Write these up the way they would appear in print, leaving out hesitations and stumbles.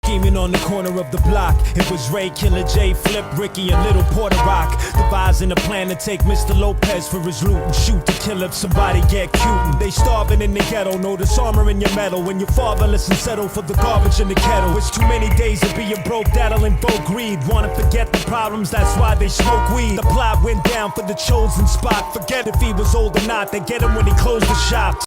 Scheming on the corner of the block. It was Ray, Killer J, Flip, Ricky, and Little Porter Rock. Devising a plan to take Mr. Lopez for his loot and shoot to kill if somebody get cute. And they starving in the ghetto, notice armor in your metal. When you're fatherless and settle for the garbage in the kettle. It's too many days of being broke, that'll invoke greed. Wanna forget the problems, that's why they smoke weed. The plot went down for the chosen spot. Forget if he was old or not, they get him when he closed the shop.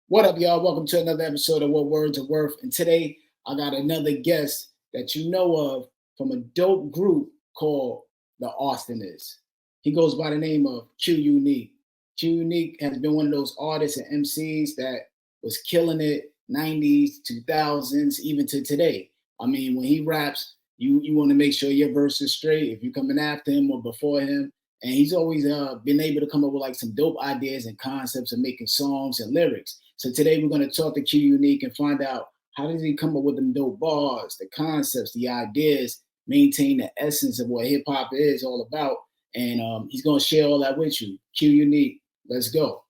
What up, y'all? Welcome to another episode of What Words Are Worth. And today, I got another guest that you know of from a dope group called the Arsonists. He goes by the name of Q Unique. Q Unique has been one of those artists and MCs that was killing it 90s, 2000s, even to today. I mean, when he raps, you want to make sure your verse is straight if you're coming after him or before him. And he's always been able to come up with like some dope ideas and concepts of making songs and lyrics. So today we're going to talk to Q Unique and find out how does he come up with them dope bars, the concepts, the ideas, maintain the essence of what hip hop is all about. And he's going to share all that with you. Q Unique, let's go.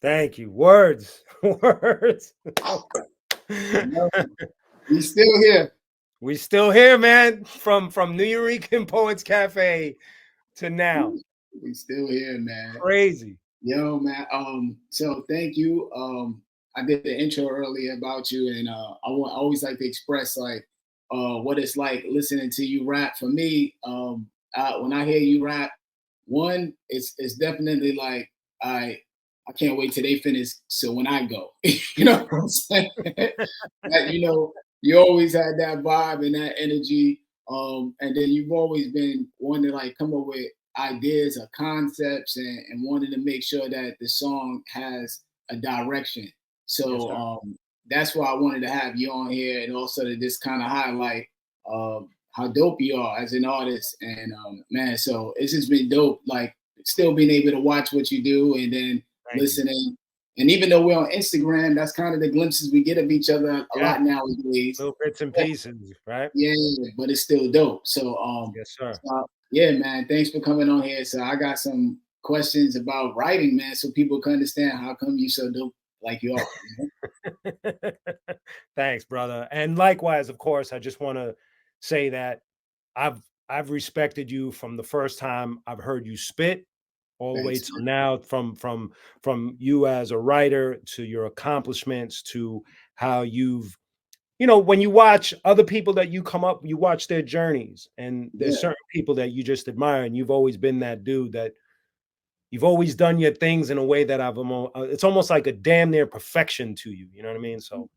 Thank you. Words. We still here. We still here, man. From New Eureka Poets Cafe to now. We still here, man. Crazy. Yo, man. So thank you. I did the intro earlier about you, and I always like to express like what it's like listening to you rap. For me, when I hear you rap, one, it's definitely like I can't wait till they finish. So when I go, you know what I'm saying? That, you know, you always had that vibe and that energy, and then you've always been one to like come up with ideas or concepts and wanted to make sure that the song has a direction. So that's why I wanted to have you on here, and also to just kind of highlight how dope you are as an artist. And man, so it's just been dope, like still being able to watch what you do and then listening. And even though we're on Instagram, that's kind of the glimpses we get of each other a lot nowadays. Little bits and pieces, right? Yeah, but it's still dope. So yes, sir. Yeah, man, thanks for coming on here. So I got some questions about writing, man, so people can understand how come you so dope like you are. You know? Thanks, brother. And likewise, of course, I just want to say that I've respected you from the first time I've heard you spit all the way to now, from you as a writer to your accomplishments to how you've, you know, when you watch other people that you come up, you watch their journeys, and there's certain people that you just admire, and you've always been that dude that you've always done your things in a way that it's almost like a damn near perfection to you. You know what I mean? So,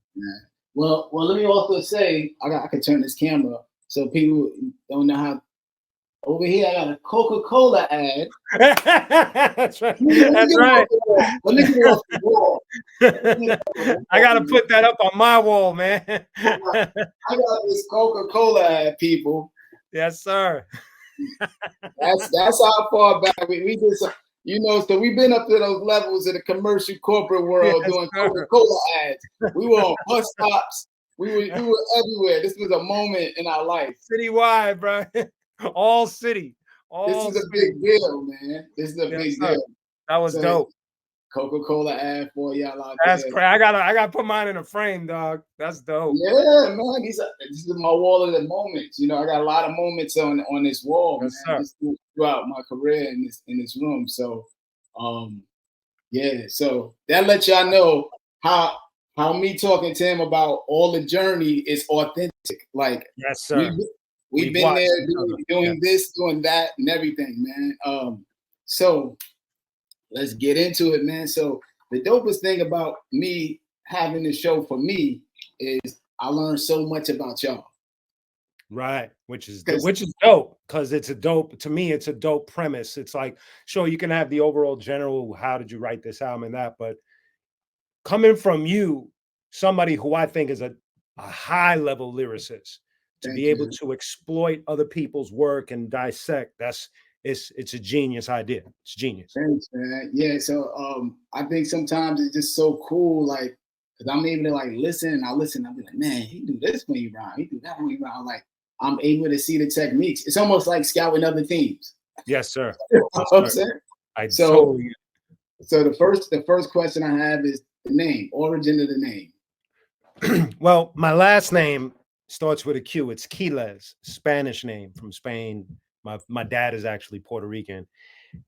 well, let me also say, I can turn this camera so people don't know how. Over here, I got a Coca-Cola ad. That's right. That's right. Let me get it off the wall. I got to put that up on my wall, man. I got this Coca-Cola ad, people. Yes, sir. That's how far back we just, you know. So we've been up to those levels of the commercial corporate world doing Coca-Cola ads. We were on bus stops. We were everywhere. This was a moment in our life. Citywide, bro. All city. This is a big deal, man. This is a big deal. That was dope. Coca-Cola ad for y'all out there. That's crazy. I gotta put mine in a frame, dog. That's dope. Yeah, man. This is my wall of the moments. You know, I got a lot of moments on this wall, man, throughout my career in this room. So, yeah. So that lets y'all know how me talking to him about all the journey is authentic. Like, yes, sir. We've been there doing this, doing that, and everything, man. So let's get into it, man. So the dopest thing about me having the show for me is I learned so much about y'all. Right, which is dope, because it's a dope, to me, it's a dope premise. It's like, sure, you can have the overall general, how did you write this album and that, but coming from you, somebody who I think is a high level lyricist, to be able to exploit other people's work and dissect, it's a genius idea. It's genius. Thanks, man. Yeah, so I think sometimes it's just so cool, like, because I'm able to like listen, I'll be like, man, he do this when he rhyme, he do that when he rhyme. Like, I'm able to see the techniques. It's almost like scouting other teams. Yes, sir. You know what I'm saying? So the first question I have is the name, origin of the name. Well, my last name starts with a Q. It's Quiles, Spanish name from Spain. My dad is actually Puerto Rican,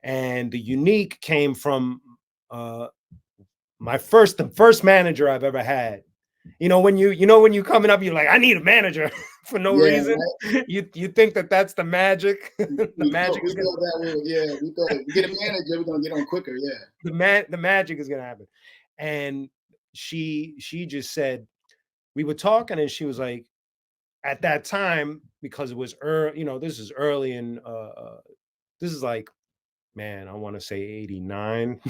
and the unique came from uh, the first manager I've ever had. When you coming up, you're like, I need a manager for no Yeah, reason. right. You think that's the magic. The magic We is gonna thought that was, yeah, we thought if we get a manager, we're gonna get on quicker. Yeah. the magic is gonna happen. And she just said, we were talking, and she was like, at that time, because it was early, this is early, and this is like, man, I want to say 89,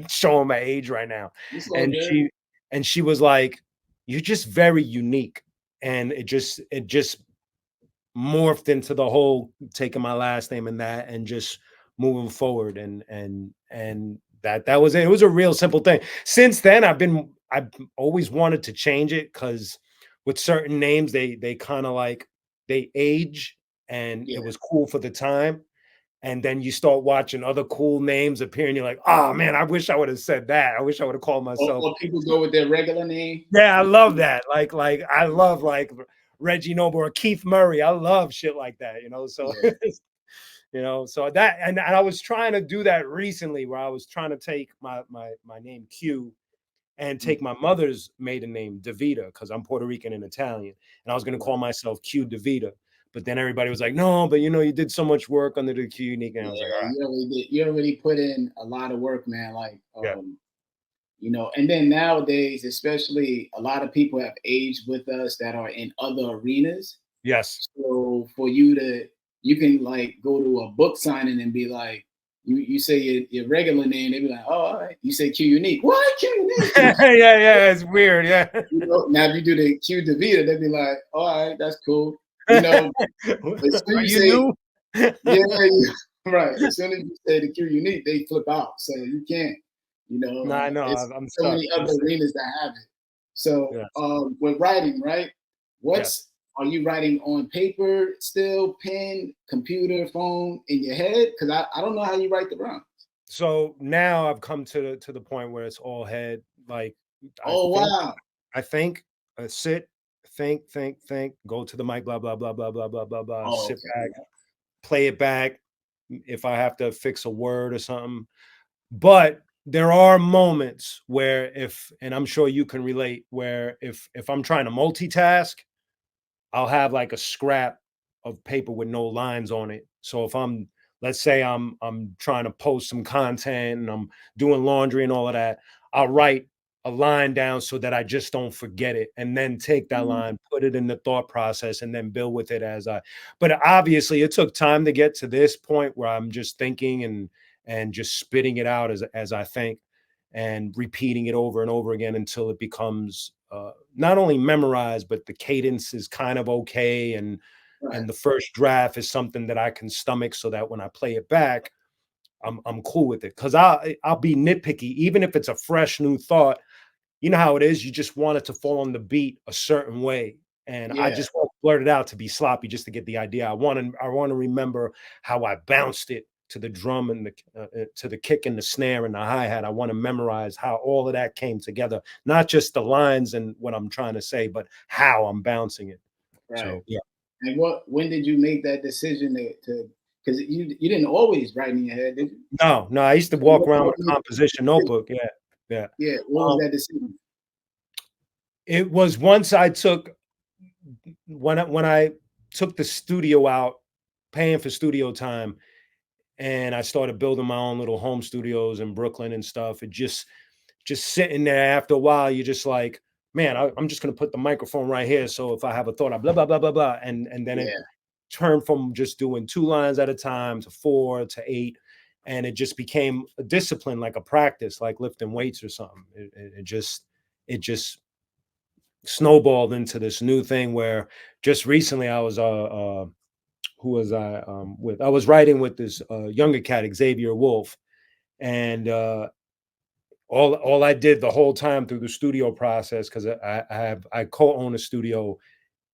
showing my age right now. It's all And good. she was like, you're just very unique. And it just morphed into the whole taking my last name and that, and just moving forward. And that was it. It was a real simple thing. Since then, I've always wanted to change it, because with certain names, they kind of like, they age, and Yeah. it was cool for the time. And then you start watching other cool names appear, and you're like, oh man, I wish I would have said that. I wish I would have called myself. Or people go with their regular name. Yeah, I love that. Like I love like Reggie Noble or Keith Murray. I love shit like that, So Yeah. so that, and I was trying to do that recently, where I was trying to take my name Q and take my mother's maiden name, DeVita, because I'm Puerto Rican and Italian. And I was going to call myself Q DeVita. But then everybody was like, no, but you did so much work under the Q unique. And I was like, all right. You already put in a lot of work, man. Like, Yeah. And then nowadays, especially, a lot of people have aged with us that are in other arenas. Yes. So for you can like go to a book signing and be like, you say your regular name, they be like, oh, all right. You say Q Unique. What? Q Unique? Yeah, it's weird. Yeah. Now if you do the Q DeVita, they'd be like, all right, that's cool. As soon as you say, yeah, right. As soon as you say the Q Unique, they flip out. So you can't, No, I know. it's I'm so stuck. many other arenas that have it. So Yes. with writing, right? Are you writing on paper still, pen, computer, phone, in your head? Because I don't know how you write the rhymes. So now I've come to the point where it's all head. Like, Oh wow. I think, sit, think, go to the mic, blah, blah, blah, blah, blah, blah, blah, blah, Oh, sit okay. back, play it back if I have to fix a word or something. But there are moments where, and I'm sure you can relate, where if I'm trying to multitask, I'll have like a scrap of paper with no lines on it. So if let's say I'm trying to post some content and I'm doing laundry and all of that, I'll write a line down so that I just don't forget it, and then take that line, put it in the thought process, and then build with it but obviously it took time to get to this point where I'm just thinking and just spitting it out as I think, and repeating it over and over again until it becomes not only memorized, but the cadence is kind of okay, and Right. the first draft is something that I can stomach, so that when I play it back, I'm cool with it. Because I'll be nitpicky, even if it's a fresh new thought. You know how it is. You just want it to fall on the beat a certain way, and I Yeah. just won't blurt it out to be sloppy just to get the idea. I want to remember how I bounced it to the drum and to the kick and the snare and the hi-hat. I want to memorize how all of that came together, not just the lines and what I'm trying to say, but how I'm bouncing it. Right. So yeah. And when did you make that decision to because you didn't always write in your head, did you? No, I used to walk around with a composition notebook. Yeah. Yeah. What was that decision? It was once I took when I took the studio out, paying for studio time, and I started building my own little home studios in Brooklyn and stuff. It just sitting there, after a while, you're just like, man, I'm just gonna put the microphone right here. So if I have a thought, I blah blah blah blah blah, and then it turned from just doing 2 lines at a time to 4 to 8, and it just became a discipline, like a practice, like lifting weights or something. It just snowballed into this new thing where just recently I was who was I with? I was writing with this younger cat, Xavier Wolf, and all I did the whole time through the studio process, because I co-own a studio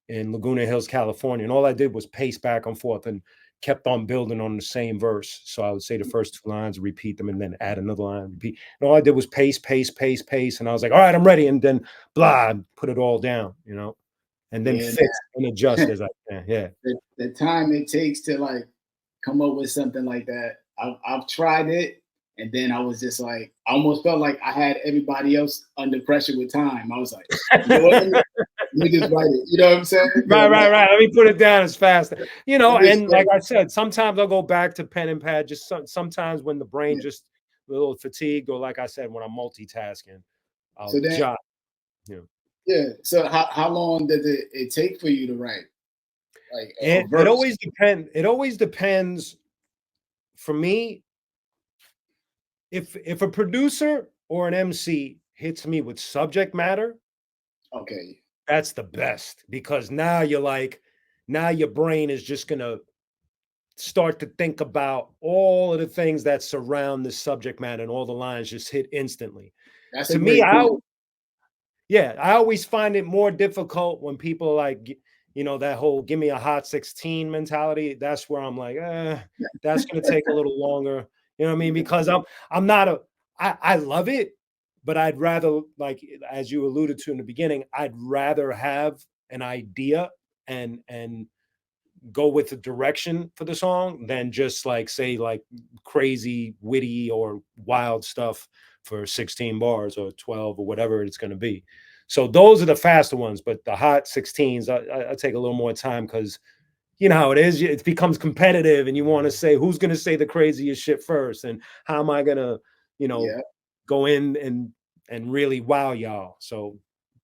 in Laguna Hills, California, and all I did was pace back and forth and kept on building on the same verse. So I would say the first 2 lines, repeat them, and then add another line, repeat. And all I did was pace, pace, pace, pace. And I was like, all right, I'm ready. And then blah, put it all down, you know, and then Yeah, fix and adjust as I can. Yeah. the time it takes to like come up with something like that. I've tried it, and then I was just like, I almost felt like I had everybody else under pressure with time. I was like, you know what? Let me just write it. You know what I'm saying? Right. Let me put it down as fast. You know, and like I it. said, sometimes I'll go back to pen and pad. Just sometimes when the brain Yeah. just a little fatigued, or like I said, when I'm multitasking, So I'll then, jot. You know. yeah. So how long does it take for you to write like a It verse? always depends. It always depends. For me, if a producer or an MC hits me with subject matter, Okay. that's the best, because now you're like, now your brain is just gonna start to think about all of the things that surround the subject matter, and all the lines just hit instantly. That's a To me, great point. yeah, I always find it more difficult when people like, you know, that whole give me a hot 16 mentality. That's where I'm like, that's gonna take a little longer. You know what I mean? Because I'm not I love it, but I'd rather, like as you alluded to in the beginning, I'd rather have an idea and go with the direction for the song than just like say like crazy, witty, or wild stuff for 16 bars or 12 or whatever it's going to be. So those are the faster ones, but the hot 16s, I take a little more time, because you know how it is. It becomes competitive, and you want to say who's going to say the craziest shit first, and how am I going to, you know, Yeah. go in and really wow y'all. So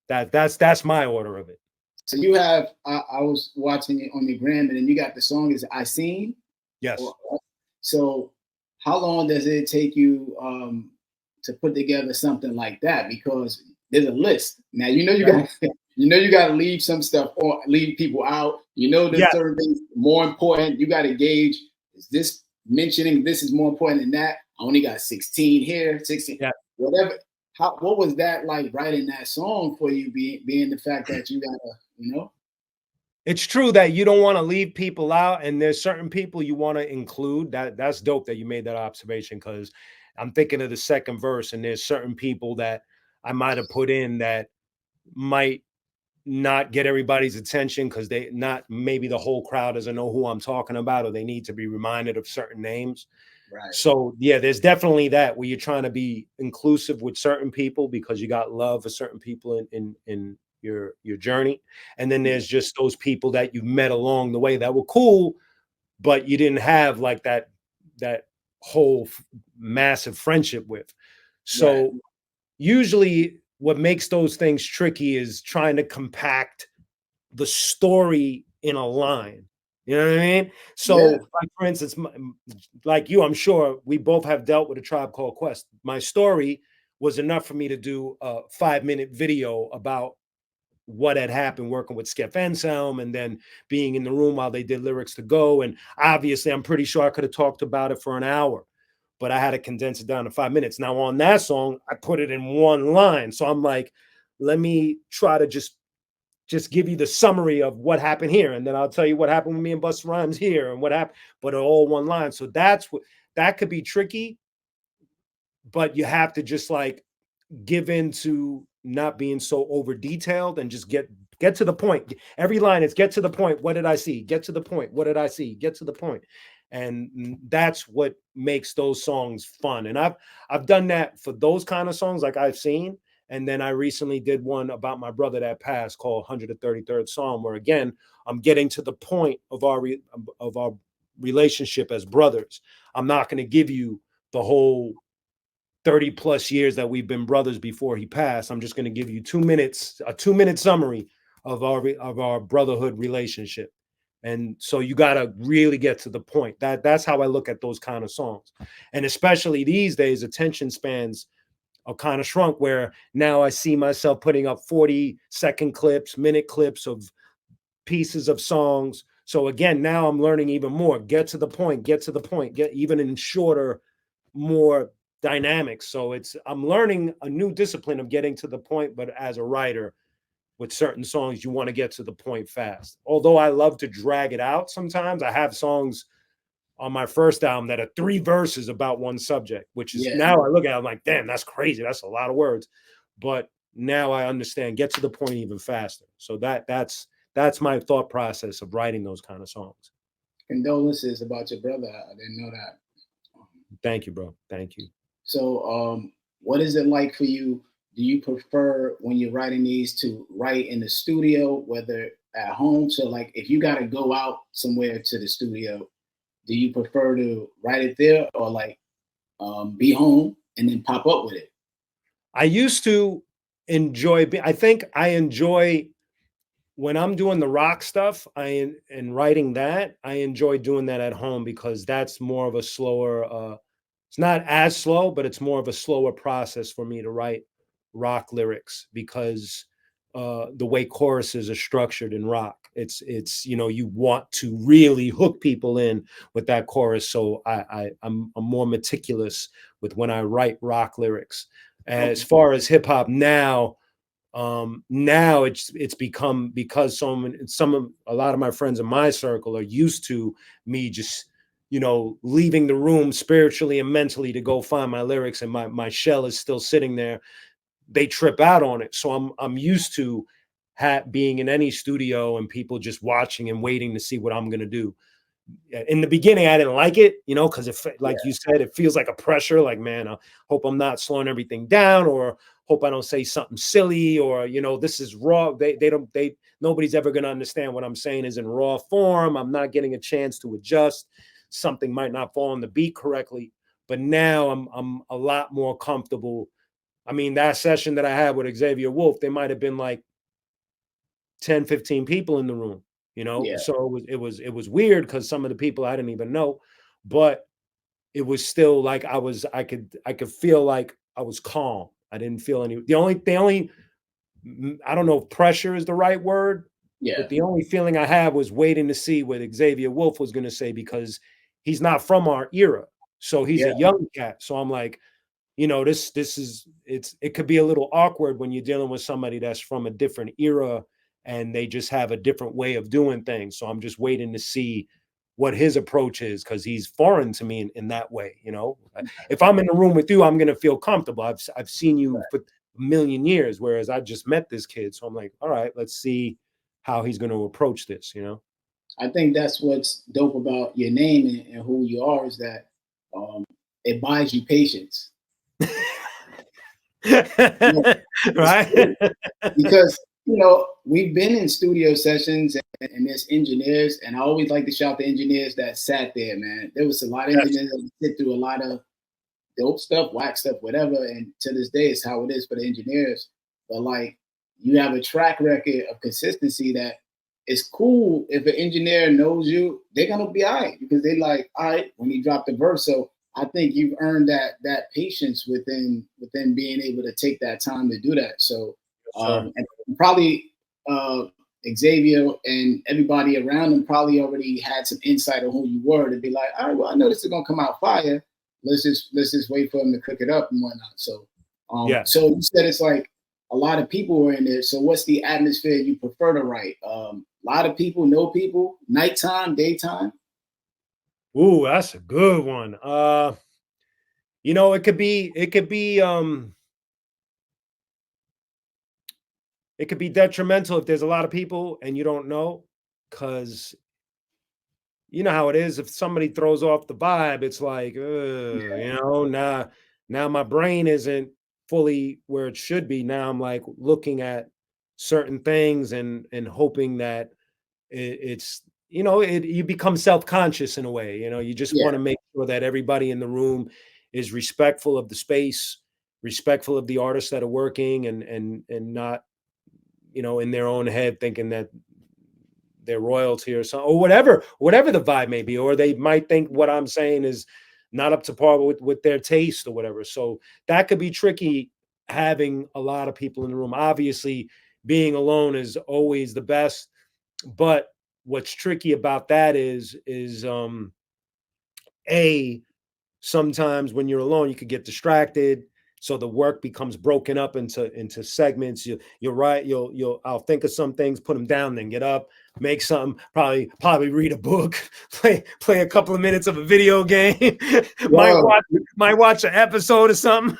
that's my order of it. So you have I was watching it on your gram, and then you got the song is I Seen. Yes. So how long does it take you to put together something like that? Because there's a list. Now you know you got you got to leave some stuff or leave people out. You know there's Yeah. certain things more important. You got to gauge, is this mentioning this is more important than that? I only got 16 here, 16. Yeah. Whatever. What was that like writing that song for you, being the fact that you gotta, you know? It's true that you don't want to leave people out, and there's certain people you want to include. That's dope that you made that observation, because I'm thinking of the second verse, and there's certain people that I might have put in that might not get everybody's attention, because they not maybe the whole crowd doesn't know who I'm talking about, or they need to be reminded of certain names. Right. So yeah, there's definitely that, where you're trying to be inclusive with certain people because you got love for certain people in your journey. And then there's just those people that you've met along the way that were cool, but you didn't have like that whole massive friendship with. So Right. usually what makes those things tricky is trying to compact the story in a line. You know what I mean? So, Yeah. like for instance, like you, I'm sure we both have dealt with A Tribe Called Quest. My story was enough for me to do a 5-minute video about what had happened working with Skip Anselm, and then being in the room while they did Lyrics to Go. And obviously, I'm pretty sure I could have talked about it for an hour, but I had to condense it down to 5 minutes. Now, on that song, I put it in one line. So I'm like, let me try to just give you the summary of what happened here, and then I'll tell you what happened with me and Busta Rhymes here, and what happened, but all one line. So that's what that could be tricky, but you have to just like give in to not being so over detailed, and just get to the point. Every line is get to the point. What did I see? Get to the point. What did I see? Get to the point. And that's what makes those songs fun. And I've done that for those kind of songs, like I've seen. And then I recently did one about my brother that passed called 133rd Psalm, where again, I'm getting to the point of our relationship as brothers. I'm not going to give you the whole 30 plus years that we've been brothers before he passed. I'm just going to give you 2 minutes, a 2-minute summary of our brotherhood relationship. And so you got to really get to the point. That's how I look at those kind of songs. And especially these days, attention spans are kind of shrunk, where now I see myself putting up 40-second clips, minute clips of pieces of songs. So again, now I'm learning even more. Get to the point, get even in shorter, more dynamics. So I'm learning a new discipline of getting to the point, but as a writer, with certain songs, you want to get to the point fast. Although I love to drag it out sometimes. I have songs on my first album that are 3 verses about one subject, which is Yeah. now I look at it, I'm like, damn, that's crazy. That's a lot of words. But now I understand, get to the point even faster. So that's my thought process of writing those kind of songs. Condolences about your brother. I didn't know that. Thank you, bro. Thank you. So, what is it like for you? Do you prefer when you're writing these to write in the studio, whether at home? So, like, if you got to go out somewhere to the studio, do you prefer to write it there or like be home and then pop up with it? I used to enjoy, I think I enjoy when I'm doing the rock stuff, and writing that, I enjoy doing that at home because that's more of a slower, it's not as slow, but it's more of a slower process for me to write rock lyrics because the way choruses are structured in rock, it's you want to really hook people in with that chorus. So I'm more meticulous with when I write rock lyrics. As far as hip hop now it's become, because a lot of my friends in my circle are used to me just leaving the room spiritually and mentally to go find my lyrics, and my shell is still sitting there. They trip out on it. So I'm used to being in any studio and people just watching and waiting to see what I'm going to do. In the beginning, I didn't like it, because like you said, it feels like a pressure. Like, man, I hope I'm not slowing everything down, or hope I don't say something silly, or this is raw. Nobody's ever going to understand what I'm saying is in raw form. I'm not getting a chance to adjust. Something might not fall on the beat correctly. But now I'm a lot more comfortable. I mean, that session that I had with Xavier Wolf, there might have been like 10, 15 people in the room. Yeah. So it was weird because some of the people I didn't even know, but it was still like I could feel like I was calm. I didn't feel any, the only I don't know if pressure is the right word, but the only feeling I had was waiting to see what Xavier Wolf was going to say, because he's not from our era. So he's a young cat. So I'm like, it could be a little awkward when you're dealing with somebody that's from a different era and they just have a different way of doing things. So I'm just waiting to see what his approach is, because he's foreign to me in that way. If I'm in the room with you, I'm going to feel comfortable. I've seen you for a million years, whereas I just met this kid. So I'm like, all right, let's see how he's going to approach this. I think that's what's dope about your name and who you are, is that it buys you patience. Right? Because we've been in studio sessions and there's engineers, and I always like to shout the engineers that sat there, man. There was a lot of engineers that sit through a lot of dope stuff, whack stuff, whatever, and to this day it's how it is for the engineers. But like, you have a track record of consistency that it's cool. If an engineer knows you, they're gonna be all right, because they like, all right, when he dropped the verse. So I think you've earned that patience within being able to take that time to do that. So and probably Xavier and everybody around him probably already had some insight on who you were, to be like, all right, well, I know this is gonna come out fire. Let's just wait for him to cook it up and whatnot. So so you said it's like a lot of people were in there. So what's the atmosphere you prefer to write? A lot of people, no people, nighttime, daytime? Ooh, that's a good one. It could be detrimental if there's a lot of people and you don't know, because you know how it is. If somebody throws off the vibe, it's like, now my brain isn't fully where it should be. Now I'm like looking at certain things and hoping that it's you become self-conscious in a way. You just want to make sure that everybody in the room is respectful of the space, respectful of the artists that are working, and not in their own head thinking that their royalty or something, or whatever the vibe may be, or they might think what I'm saying is not up to par with their taste or whatever. So that could be tricky, having a lot of people in the room. Obviously, being alone is always the best, but what's tricky about that is sometimes when you're alone, you could get distracted. So the work becomes broken up into segments. You'll write, I'll think of some things, put them down, then get up, make something, probably read a book, play a couple of minutes of a video game, might watch an episode or something.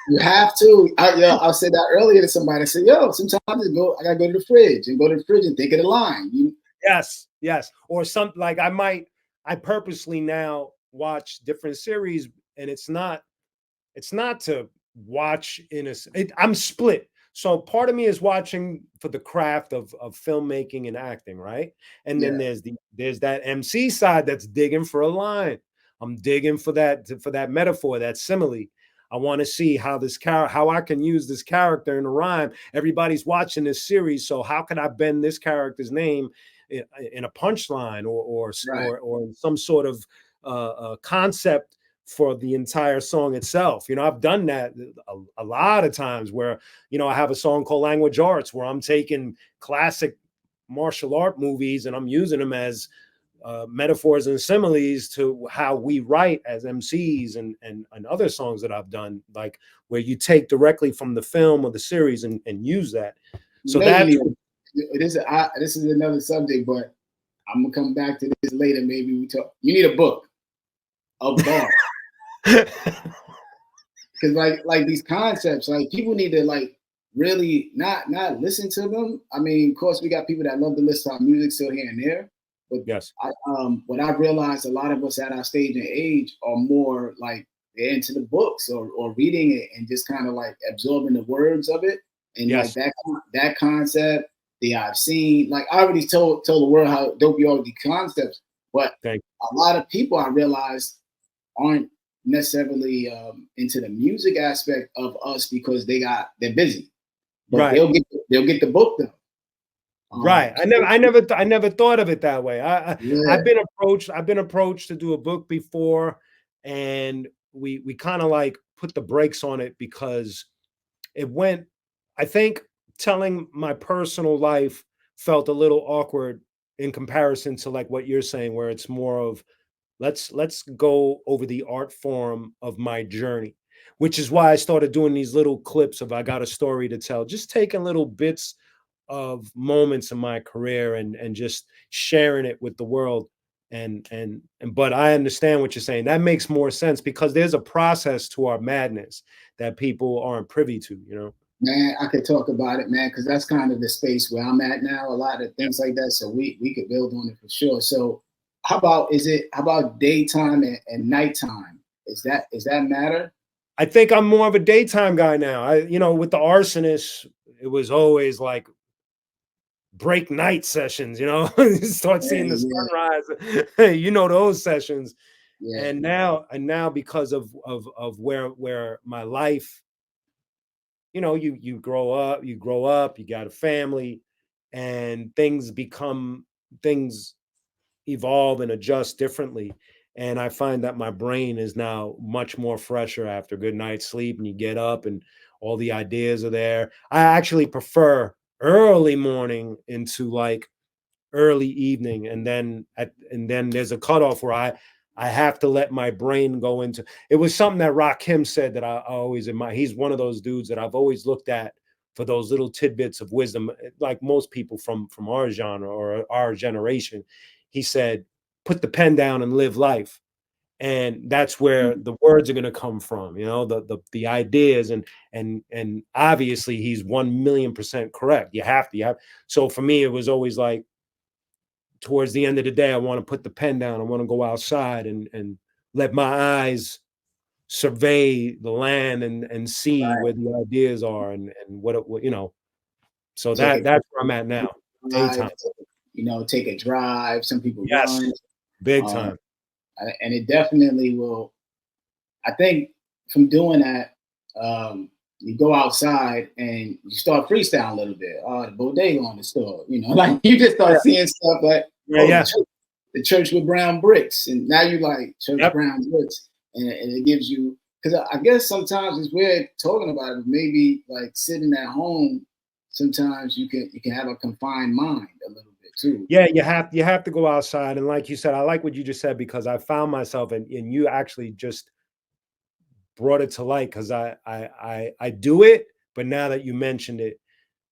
You have to. I said that earlier to somebody. I said, yo, sometimes I gotta go to the fridge and think of the line. Yes. Or something like I purposely now watch different series, and it's not to watch I'm split. So part of me is watching for the craft of filmmaking and acting, right? And then there's that MC side that's digging for a line. I'm digging for that metaphor, that simile. I want to see how I can use this character in a rhyme. Everybody's watching this series, so how can I bend this character's name in a punchline or some sort of concept for the entire song itself? I've done that a lot of times where, I have a song called Language Arts where I'm taking classic martial art movies and I'm using them as metaphors and similes to how we write as MCs and other songs that I've done, like where you take directly from the film or the series and use that. So this is another subject, but I'm gonna come back to this later. Maybe we talk. You need a book of bars. Because like these concepts, like people need to like really not listen to them. I mean, of course, we got people that love to listen to our music still here and there. But yes, what I've realized, a lot of us at our stage and age are more like they're into the books or reading it and just kind of like absorbing the words of it. And like that concept, I've seen, like I already told the world how dope you are with these concepts, but a lot of people I realized aren't necessarily into the music aspect of us because they're busy. But they'll get the book though. Right. I never thought of it that way. I've been approached to do a book before, and we kind of like put the brakes on it because I think telling my personal life felt a little awkward in comparison to like what you're saying, where it's more of let's go over the art form of my journey, which is why I started doing these little clips of I got a story to tell, just taking little bits of moments in my career and just sharing it with the world. But I understand what you're saying. That makes more sense because there's a process to our madness that people aren't privy to, Man, I could talk about it, man, because that's kind of the space where I'm at now, a lot of things like that. So we could build on it for sure. So how about daytime and nighttime? Is that matter? I think I'm more of a daytime guy now. With the Arsonists, it was always like break night sessions, start seeing the sunrise, those sessions. Yeah. And now because of where my life, you grow up, you got a family, and things evolve and adjust differently. And I find that my brain is now much more fresher after a good night's sleep, and you get up and all the ideas are there. I actually prefer early morning into like early evening, and then there's a cutoff where I have to let my brain go into it. Was something that Rakim said that I always admire. He's one of those dudes that I've always looked at for those little tidbits of wisdom, like most people from our genre or our generation. He said, put the pen down and live life. And that's where the words are going to come from, the ideas, and obviously he's 1,000,000% correct. You have to. So for me, it was always like, towards the end of the day, I want to put the pen down. I want to go outside and let my eyes survey the land and see where the ideas are and what So that's where I'm at now. Daytime. Take a drive. Some people run. Big time. And it definitely will. I think from doing that, you go outside and you start freestyling a little bit. The bodega on the store, like you just start seeing stuff like the church with brown bricks, and now you like church brown bricks, and it gives you, because I guess sometimes it's weird talking about it. Maybe like sitting at home, sometimes you can have a confined mind a little bit too. Yeah, you have to go outside, and like you said, I like what you just said because I found myself, and you actually just brought it to light because I do it, but now that you mentioned it,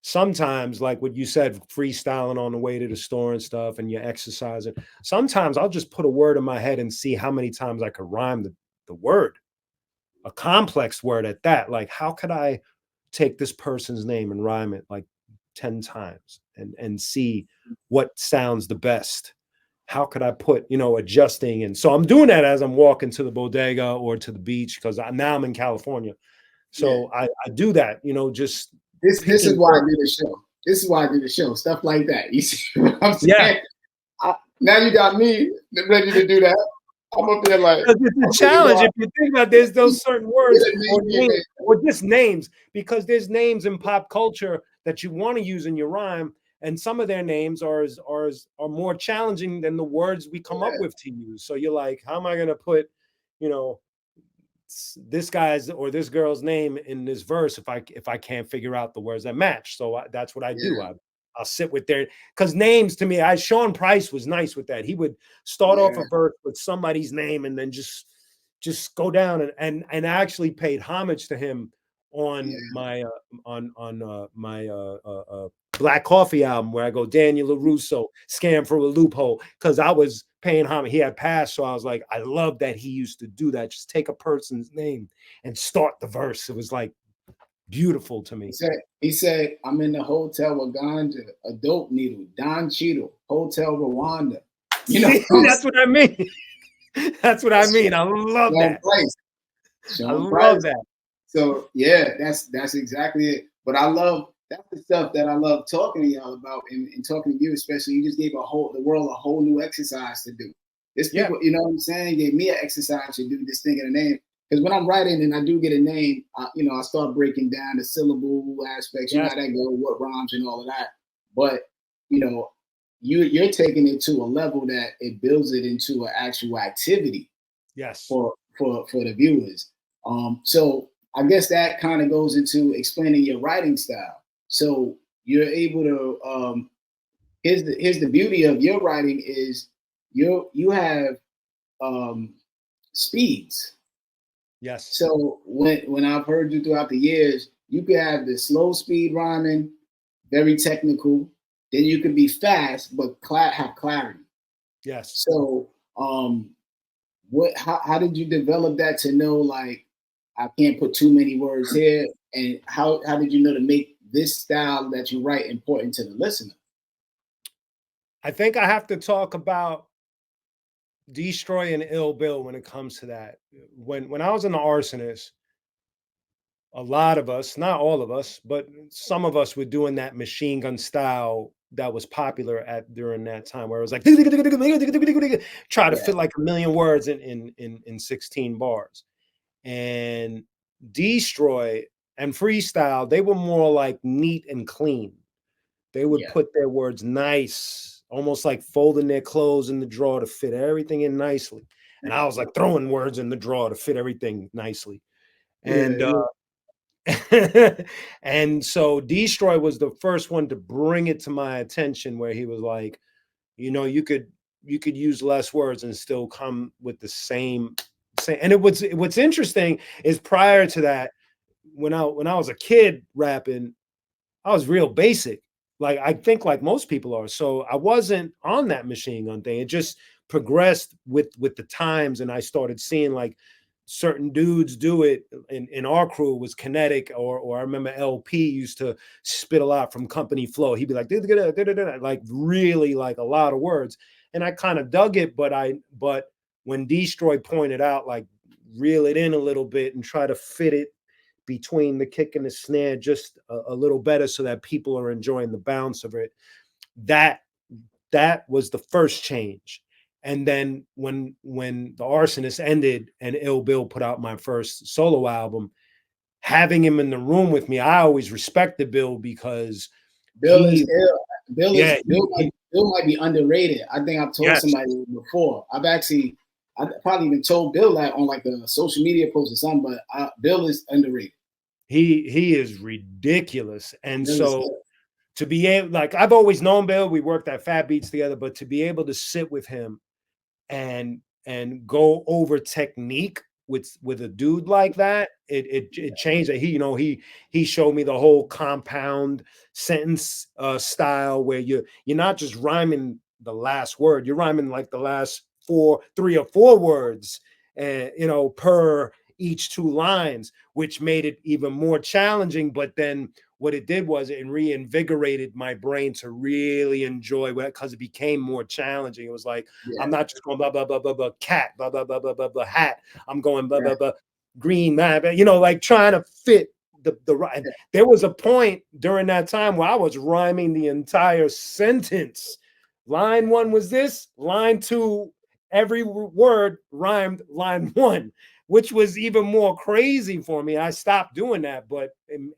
sometimes, like what you said, freestyling on the way to the store and stuff, and you're exercising. Sometimes I'll just put a word in my head and see how many times I could rhyme the word, a complex word at that. Like, how could I take this person's name and rhyme it like 10 times and see what sounds the best? How could I put, adjusting? And so I'm doing that as I'm walking to the bodega or to the beach, because now I'm in California. So I do that, just this is why I do the show. This is why I do the show. Stuff like that. You see what I'm saying? Yeah. Now you got me ready to do that. I'm up there like, it's a challenge. If you think about there's those certain words or just names, because there's names in pop culture that you want to use in your rhyme, and some of their names are more challenging than the words we come up with to use. So you're like, how am I going to put, this guy's or this girl's name in this verse if I can't figure out the words that match? So that's what I do. I'll sit with their, because names to me, Sean Price was nice with that. He would start off a verse with somebody's name and then just go down, and I actually paid homage to him on my Black Coffee album, where I go Daniel LaRusso, Scam for a Loophole, because I was paying homage. He had passed, so I was like, I love that he used to do that. Just take a person's name and start the verse. It was like beautiful to me. He said, I'm in the hotel with ganja, a dope needle, Don Cheadle, Hotel Rwanda. That's what I mean. That's what I mean. I love that. I love that. So that's exactly it. But that's the stuff that I love talking to y'all about, and talking to you especially. You just gave the world a whole new exercise to do. This people, you know what I'm saying, gave me an exercise to do, this thing in a name. Because when I'm writing and I do get a name, I start breaking down the syllable aspects. You know how that go, what rhymes and all of that. But you're taking it to a level that it builds it into an actual activity. Yes. For the viewers. So I guess that kind of goes into explaining your writing style. So you're able to. Here's the beauty of your writing is you have speeds. Yes. So when I've heard you throughout the years, you could have the slow speed rhyming, very technical. Then you could be fast, but have clarity. Yes. So how did you develop that to know, like, I can't put too many words here? And how did you know to make this style that you write important to the listener? I think I have to talk about Destroy and Ill Bill when it comes to that. When I was in the Arsonists, a lot of us, not all of us, but some of us were doing that machine gun style that was popular during that time, where it was like try to fit like a million words in 16 bars. And Destroy and Freestyle, they were more like neat and clean. They would put their words nice, almost like folding their clothes in the drawer to fit everything in nicely. And I was like throwing words in the drawer to fit everything nicely. And and so Destroy was the first one to bring it to my attention, where he was like, you could use less words and still come with the same. And what's interesting is, prior to that, when I was a kid rapping, I was real basic. Like, I think like most people are. So I wasn't on that machine gun thing. It just progressed with the times, and I started seeing like certain dudes do it. In our crew, it was Kinetic, or I remember LP used to spit a lot from Company Flow. He'd be like, like really like a lot of words. And I kind of dug it, but when Destroy pointed out, like, reel it in a little bit and try to fit it between the kick and the snare just a little better, so that people are enjoying the bounce of it, that was the first change. And then when the Arsonists ended and Ill Bill put out my first solo album, having him in the room with me, I always respected Bill, because Bill might be underrated. I think I've told somebody before. I probably even told Bill that on like a social media post or something, but Bill is underrated. He is ridiculous. And so to be able, like, I've always known Bill, we worked at Fat Beats together, but to be able to sit with him and go over technique with a dude like that, it changed it. He showed me the whole compound sentence style where you're not just rhyming the last word, you're rhyming like the last 3 or 4 words, and per each 2 lines, which made it even more challenging. But then what it did was it reinvigorated my brain to really enjoy it, because it became more challenging. It was like, I'm not just going blah blah blah blah blah cat, blah blah blah blah blah blah hat. I'm going blah blah blah green man, like trying to fit the right. There was a point during that time where I was rhyming the entire sentence. Line 1 was this, line 2, every word rhymed line 1, which was even more crazy for me. I stopped doing that, but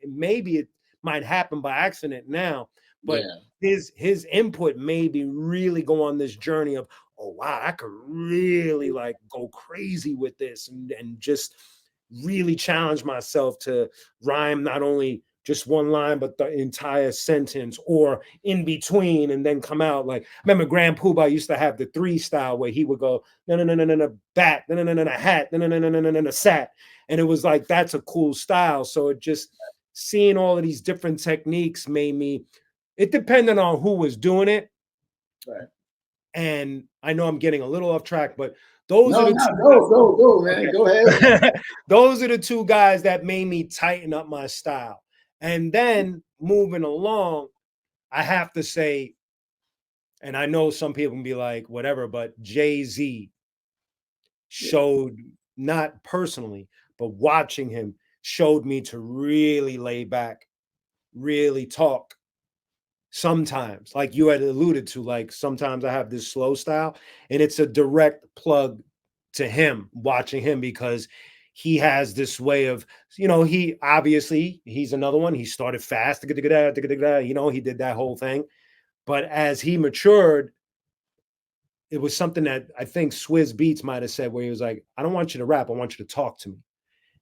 maybe it might happen by accident now. But his input made me really go on this journey of, oh wow, I could really like go crazy with this, and just really challenge myself to rhyme not only just one line, but the entire sentence or in between, and then come out like, I remember Grand Poobah used to have the 3 style where he would go, no, no, no, no, no, no, bat, no, no, no, no, no, hat, no, no, no, no, no, no, no, sat. And it was like, that's a cool style. So it just, seeing all of these different techniques made me, it depended on who was doing it. Right. And I know I'm getting a little off track, but those are the go, man. Okay. Go ahead. Those are the 2 guys that made me tighten up my style. And then moving along, I have to say, and I know some people can be like, whatever, but Jay-Z showed, not personally, but watching him showed me to really lay back, really talk. Sometimes, like you had alluded to, like sometimes I have this slow style, and it's a direct plug to him, watching him, because he has this way of, he obviously, he's another one. He started fast, he did that whole thing. But as he matured, it was something that I think Swizz Beats might have said, where he was like, I don't want you to rap, I want you to talk to me.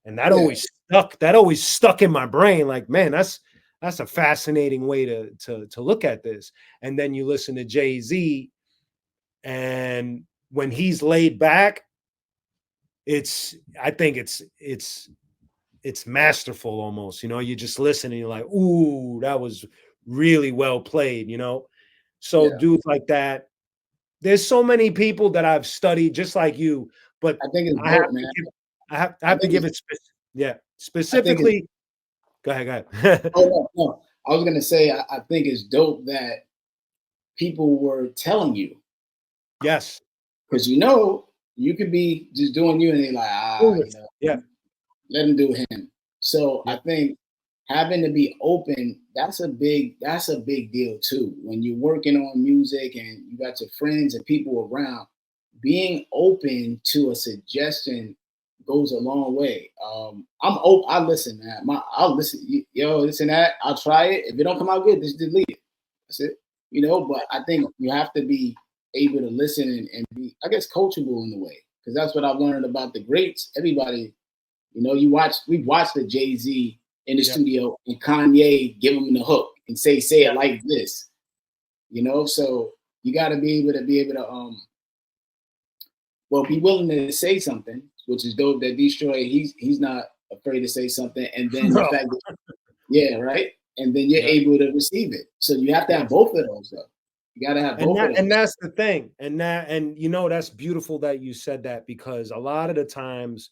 And that always stuck in my brain. Like, man, that's a fascinating way to look at this. And then you listen to Jay-Z, and when he's laid back, I think it's masterful almost. You just listen and you're like, ooh, that was really well played. So dudes like that, there's so many people that I've studied just like you, but I think it's dope, man. I have to give it specifically. Go ahead. No. I was gonna say I think it's dope that people were telling you. Yes. Because you could be just doing you and they're like, let him do him. So I think having to be open, that's a big deal too. When you're working on music and you got your friends and people around, being open to a suggestion goes a long way. I'm open. I listen, man. I'll listen. This and that. I'll try it. If it don't come out good, just delete it. That's it. But I think you have to be able to listen and be, I guess, coachable in a way, because that's what I've learned about the greats. Everybody, we watched the Jay-Z in the studio and Kanye give him the hook and say it like this. So you got to be able to be willing to say something, which is dope. That Destroy, he's not afraid to say something, and then the fact that, right, and then you're able to receive it. So you have to have both of those, though. You got to have both of those. And that's the thing, and that's beautiful that you said that, because a lot of the times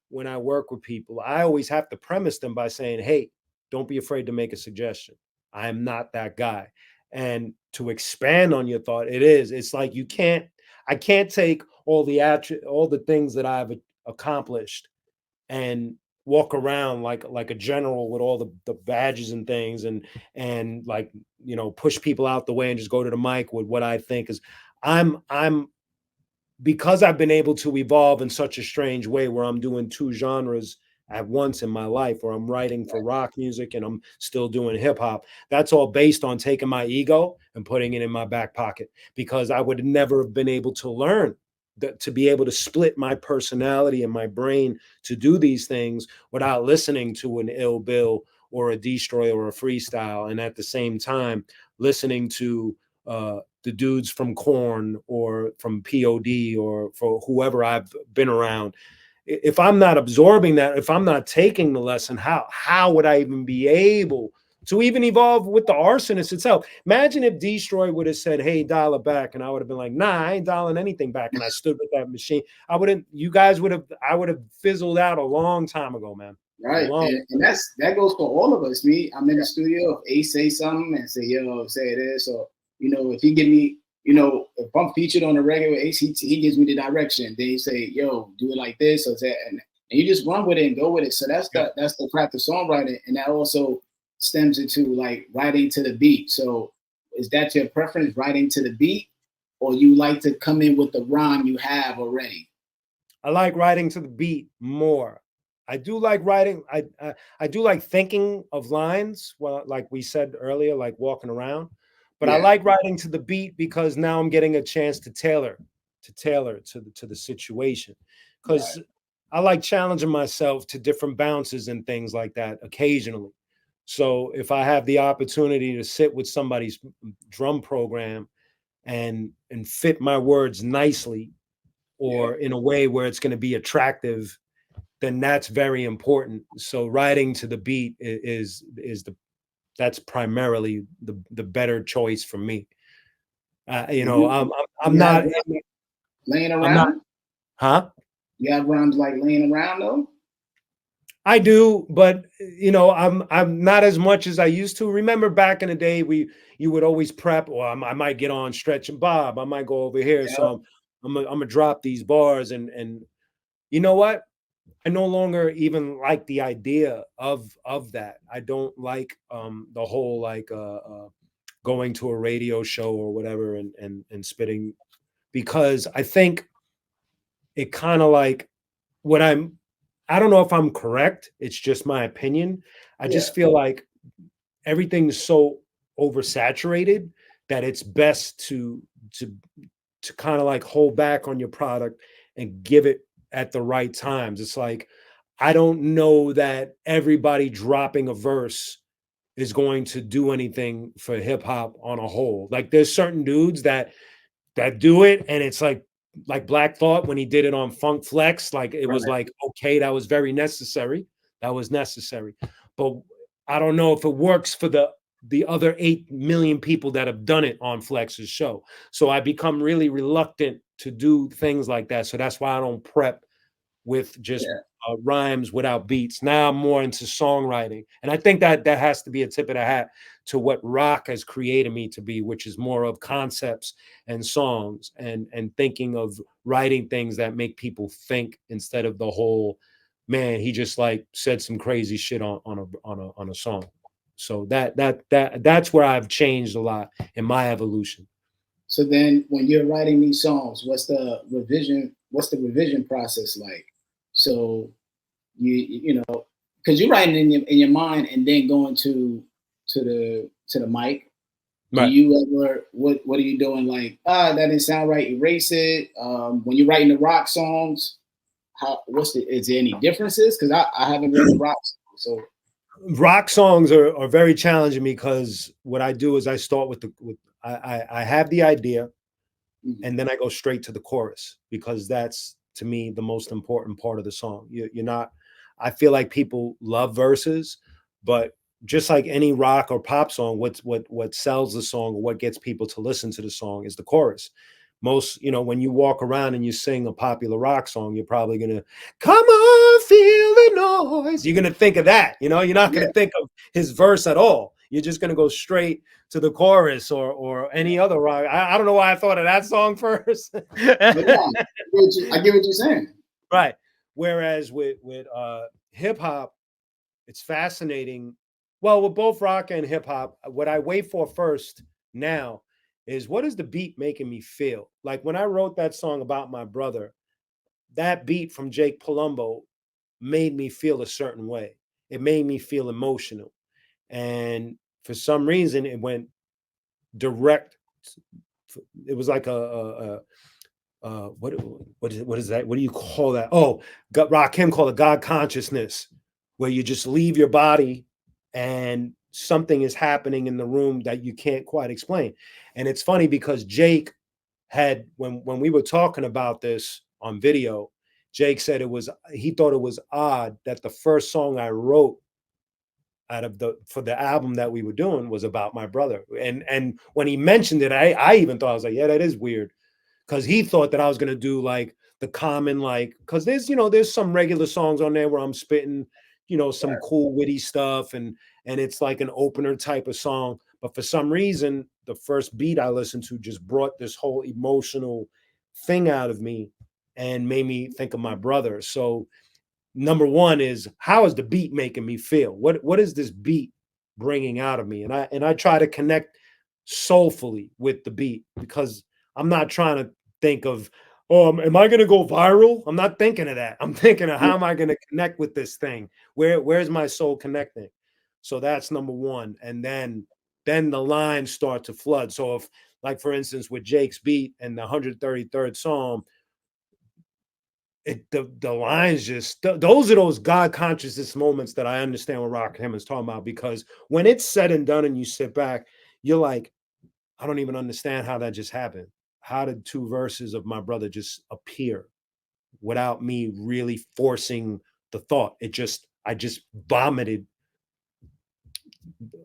when I work with people, I always have to premise them by saying, hey, don't be afraid to make a suggestion. I am not that guy. And to expand on your thought, it's like I can't take all the things that I've accomplished and walk around like a general with all the badges and things, and like, push people out the way and just go to the mic with what I think is, I'm because I've been able to evolve in such a strange way, where I'm doing 2 genres at once in my life, where I'm writing for rock music and I'm still doing hip hop. That's all based on taking my ego and putting it in my back pocket, because I would never have been able to learn to be able to split my personality and my brain to do these things without listening to an Ill Bill or a Destroy or a Freestyle, and at the same time listening to the dudes from Korn or from POD or for whoever I've been around. if I'm not absorbing that, if I'm not taking the lesson, how would I even be able to even evolve with the Arsonist itself? Imagine if Destroy would have said, "Hey, dial it back," and I would have been like, "Nah, I ain't dialing anything back." And I stood with that machine. I would have fizzled out a long time ago, man. Right, and that goes for all of us. Me, I'm in the studio. If Ace say something and say, "Yo, say this," or if he give me, if I'm featured on the regular Ace, he gives me the direction. Then he say, "Yo, do it like this or that," and you just run with it and go with it. So that's the craft of songwriting, and that also stems into like writing to the beat. So is that your preference, writing to the beat, or you like to come in with the rhyme you have already? I like writing to the beat more. I do like writing. I do like thinking of lines. Well, like we said earlier, like walking around. But I like writing to the beat because now I'm getting a chance to tailor to the situation. Because I like challenging myself to different bounces and things like that occasionally. So if I have the opportunity to sit with somebody's drum program and fit my words nicely, or in a way where it's going to be attractive, then that's very important. So writing to the beat that's primarily the better choice for me. I'm not laying around. I'm not, huh? You have rhymes like laying around though? I do, but I'm not as much as I used to. Remember back in the day, you would always prep, or I might get on Stretch and Bob. I might go over here. So I'm gonna drop these bars, and you know what? I no longer even like the idea of that. I don't like the whole like going to a radio show or whatever and spitting, because I think it kind of like what I don't know if I'm correct. It's just my opinion. I just feel like everything's so oversaturated that it's best to kind of like hold back on your product and give it at the right times. It's like, I don't know that everybody dropping a verse is going to do anything for hip hop on a whole. Like there's certain dudes that do it, and it's like Black Thought when he did it on Funk Flex, like it was like, okay, that was very necessary. That was necessary. But I don't know if it works for the other 8 million people that have done it on Flex's show. So I become really reluctant to do things like that. So that's why I don't prep with just rhymes without beats. Now I'm more into songwriting. And I think that has to be a tip of the hat to what rock has created me to be, which is more of concepts and songs and thinking of writing things that make people think, instead of the whole, man, he just like said some crazy shit on a song. So that's where I've changed a lot in my evolution. So then when you're writing these songs, what's the revision process like? So you know, because you're writing in your mind and then going to the mic. Do you ever, what are you doing? Like, that didn't sound right, erase it. When you're writing the rock songs, is there any differences? Because I haven't written rock songs, so rock songs are very challenging, because what I do is I start with I have the idea, and then I go straight to the chorus, because that's, to me, the most important part of the song. You're not, I feel like people love verses, but just like any rock or pop song, what sells the song, or what gets people to listen to the song, is the chorus. Most, when you walk around and you sing a popular rock song, you're probably gonna, come on, feel the noise. You're gonna think of that. You're not gonna think of his verse at all. You're just gonna go straight to the chorus or any other rock. I don't know why I thought of that song first. I get what you're saying. Right. Whereas with hip hop, it's fascinating. Well, with both rock and hip hop, what I wait for first now is, what is the beat making me feel? Like when I wrote that song about my brother, that beat from Jake Palumbo made me feel a certain way. It made me feel emotional. And for some reason, it went direct. It was like what is that? What do you call that? Oh, Rakim called it God consciousness, where you just leave your body and something is happening in the room that you can't quite explain. And it's funny because Jake had, when we were talking about this on video, Jake said he thought it was odd that the first song I wrote for the album that we were doing was about my brother. And when he mentioned it, I even thought, I was like, yeah, that is weird. Because he thought that I was gonna do like the common, like, because there's some regular songs on there where I'm spitting, some cool witty stuff, and it's like an opener type of song. But for some reason, the first beat I listened to just brought this whole emotional thing out of me and made me think of my brother. So number one is, how is the beat making me feel? What is this beat bringing out of me? And I try to connect soulfully with the beat, because I'm not trying to think of, oh, am I going to go viral? I'm not thinking of that. I'm thinking of, how am I going to connect with this thing? Where's my soul connecting? So that's number one. And then the lines start to flood. So if, like, for instance, with Jake's beat and the 133rd Psalm, the lines just, those are those God consciousness moments that I understand what Rakim is talking about. Because when it's said and done and you sit back, you're like, I don't even understand how that just happened. How did two verses of my brother just appear without me really forcing the thought? I just vomited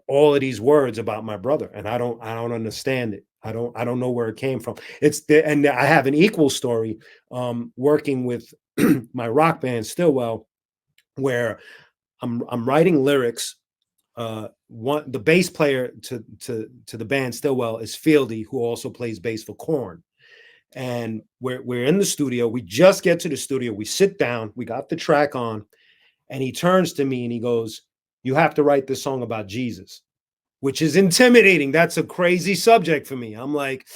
all of these words about my brother, and I don't understand it. I don't know where it came from. And I have an equal story working with my rock band Stillwell, where I'm writing lyrics. The bass player to the band Stillwell is Fieldy, who also plays bass for Korn. And we're in the studio. We just get to the studio. We sit down. We got the track on, and he turns to me and he goes, "You have to write this song about Jesus," which is intimidating. That's a crazy subject for me. I'm like,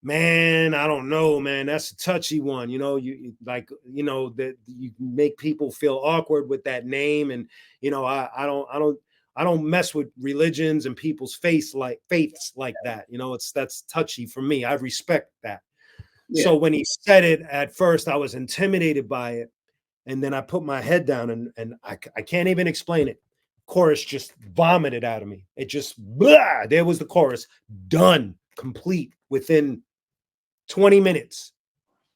man, I don't know, man. That's a touchy one. You like, that you make people feel awkward with that name. And, I don't mess with religions and people's faiths like that. That's touchy for me. I respect that. Yeah. So when he said it, at first I was intimidated by it. And then I put my head down, and I can't even explain it. Chorus just vomited out of me. It just, blah, there was the chorus, done, complete within 20 minutes.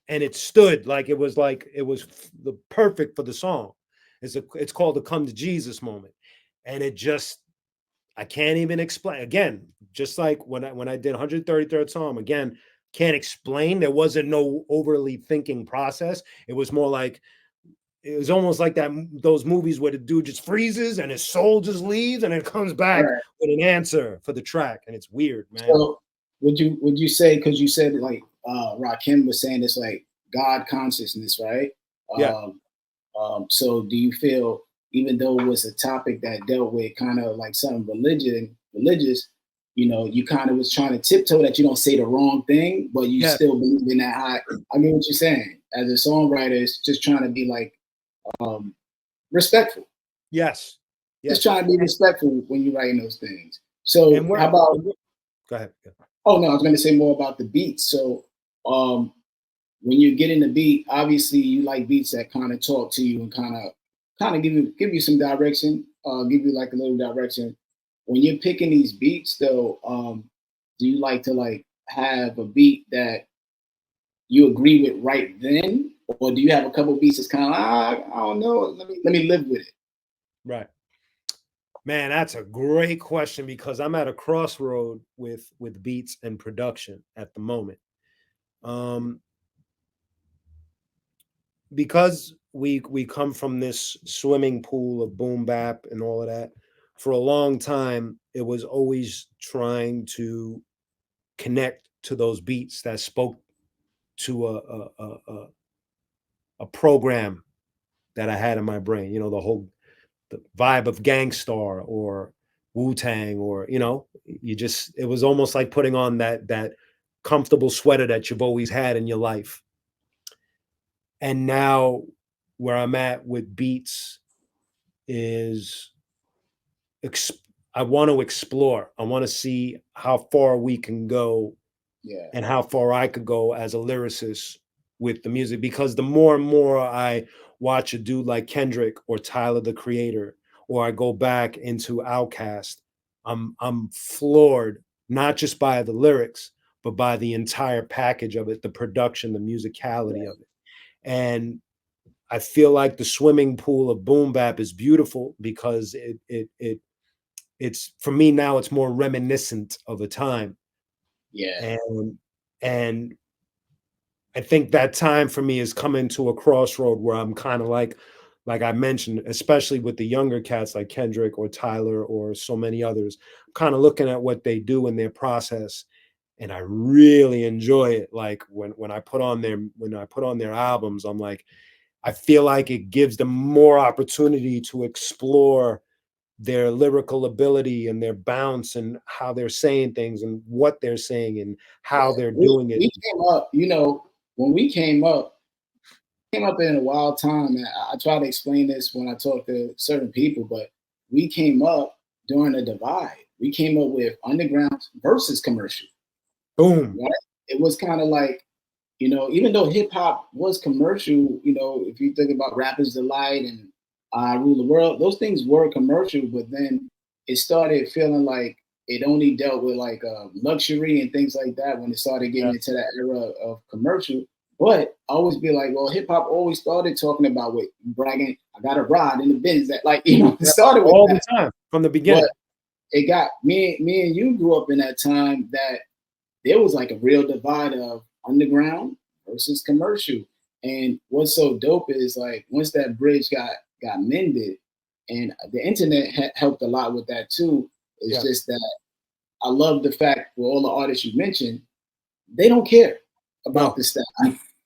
And it stood like it was the perfect for the song. It's called the Come to Jesus moment. And it just, I can't even explain. Again, just like when I did 133rd Psalm, again, can't explain. There wasn't no overly thinking process. It was more like, it was almost like those movies where the dude just freezes and his soul just leaves and it comes back with an answer for the track. And it's weird, man. So would you say, because you said like Rakim was saying it's like God consciousness, right? Yeah. So do you feel, even though it was a topic that dealt with kind of like something religious, you kind of was trying to tiptoe that you don't say the wrong thing, but you still believe in that high. I mean, what you're saying as a songwriter is just trying to be like respectful. Yes. Just trying to be respectful when you're writing those things. So how about? Go ahead. Oh no, I was going to say more about the beats. So when you get in the beat, obviously you like beats that kind of talk to you and kind of give you some direction, give you like a little direction. When you're picking these beats, though, do you like to like have a beat that you agree with right then, or do you have a couple beats that's kind of I don't know, let me live with it? Right. Man, that's a great question, because I'm at a crossroad with beats and production at the moment. Because we come from this swimming pool of boom bap and all of that, for a long time, it was always trying to connect to those beats that spoke to a program that I had in my brain. The vibe of Gangstar or Wu-Tang, or it was almost like putting on that comfortable sweater that you've always had in your life. And now where I'm at with beats is I want to explore. I want to see how far we can go, and how far I could go as a lyricist with the music. Because the more and more I watch a dude like Kendrick or Tyler the Creator, or I go back into Outkast, I'm floored, not just by the lyrics, but by the entire package of it, the production, the musicality of it. And I feel like the swimming pool of boom bap is beautiful because it's for me now it's more reminiscent of a time. Yeah. And I think that time for me is coming to a crossroad where I'm kind of like I mentioned, especially with the younger cats like Kendrick or Tyler or so many others, kind of looking at what they do in their process, and I really enjoy it. Like when I put on their albums, I'm like, I feel like it gives them more opportunity to explore their lyrical ability and their bounce and how they're saying things and what they're saying and how they're doing it. We came up, when we came up in a wild time. And I try to explain this when I talk to certain people, but we came up during a divide. We came up with underground versus commercial. Boom. Right? It was kind of like, even though hip hop was commercial, if you think about Rapper's Delight and Rule the World, those things were commercial, but then it started feeling like it only dealt with like luxury and things like that when it started getting into that era of commercial. But I always be like, well, hip hop always started talking about what bragging. I got a rod in the Benz that, like, it started with all that. The time from the beginning. But it got me and you grew up in that time that there was like a real divide of underground versus commercial. And what's so dope is like once that bridge got mended, and the internet helped a lot with that too. It's just that I love the fact for all the artists you mentioned, they don't care about this stuff.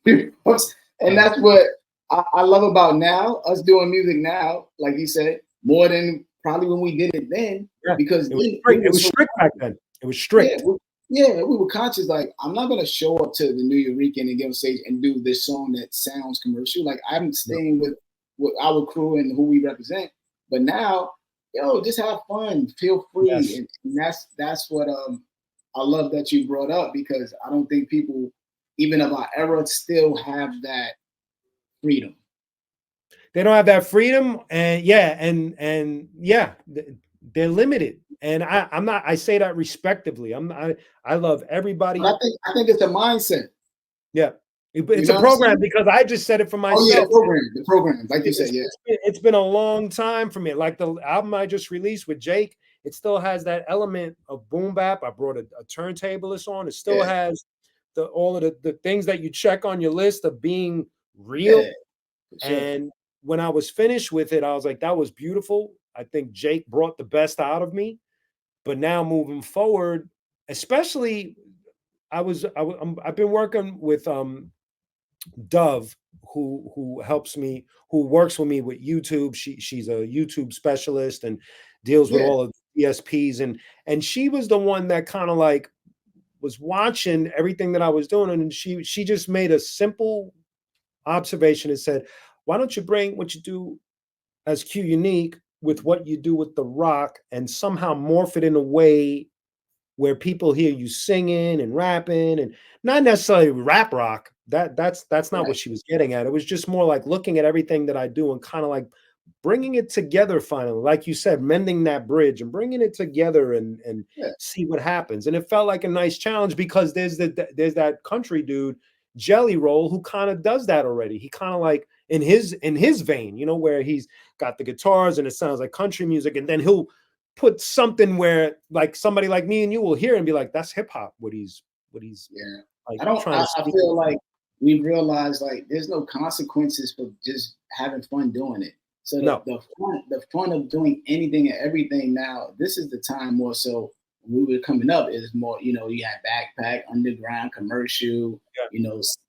And that's what I love about now, us doing music now, like you said, more than probably when we did it then. Because it was strict back then. It was strict. Yeah, we were conscious. Like, I'm not gonna show up to the New Yorker and get on stage and do this song that sounds commercial. Like, I'm staying with our crew and who we represent. But now, just have fun, feel free, and that's what I love that you brought up, because I don't think people, even of our era, still have that freedom. They don't have that freedom, and they're limited. And I say that respectively. I love everybody. But I think it's a mindset. Yeah. It's a program, because I just said it for myself. Oh yeah, the program, like you said, yeah. It's been a long time for me. Like the album I just released with Jake, it still has that element of boom bap. I brought a turntablist on. It still has all of the things that you check on your list of being real. Yeah, sure. And when I was finished with it, I was like, that was beautiful. I think Jake brought the best out of me. But now moving forward, especially, I've been working with Dove, who helps me, who works with me with YouTube. She's a YouTube specialist and deals with all of the DSPs, and she was the one that kind of like was watching everything that I was doing, and she just made a simple observation and said, why don't you bring what you do as Q Unique with what you do with the rock and somehow morph it in a way where people hear you singing and rapping, and not necessarily rap rock. That's not what she was getting at. It was just more like looking at everything that I do and kind of like bringing it together finally, like you said, mending that bridge and bringing it together and see what happens. And it felt like a nice challenge, because there's that country dude, Jelly Roll, who kind of does that already. He kind of like in his vein, where he's got the guitars and it sounds like country music, and then he'll put something where like somebody like me and you will hear and be like, that's hip hop. What he's like. I feel like we realized like there's no consequences for just having fun doing it. So the fun of doing anything and everything now, this is the time more so when we were coming up, is more, you had backpack, underground, commercial,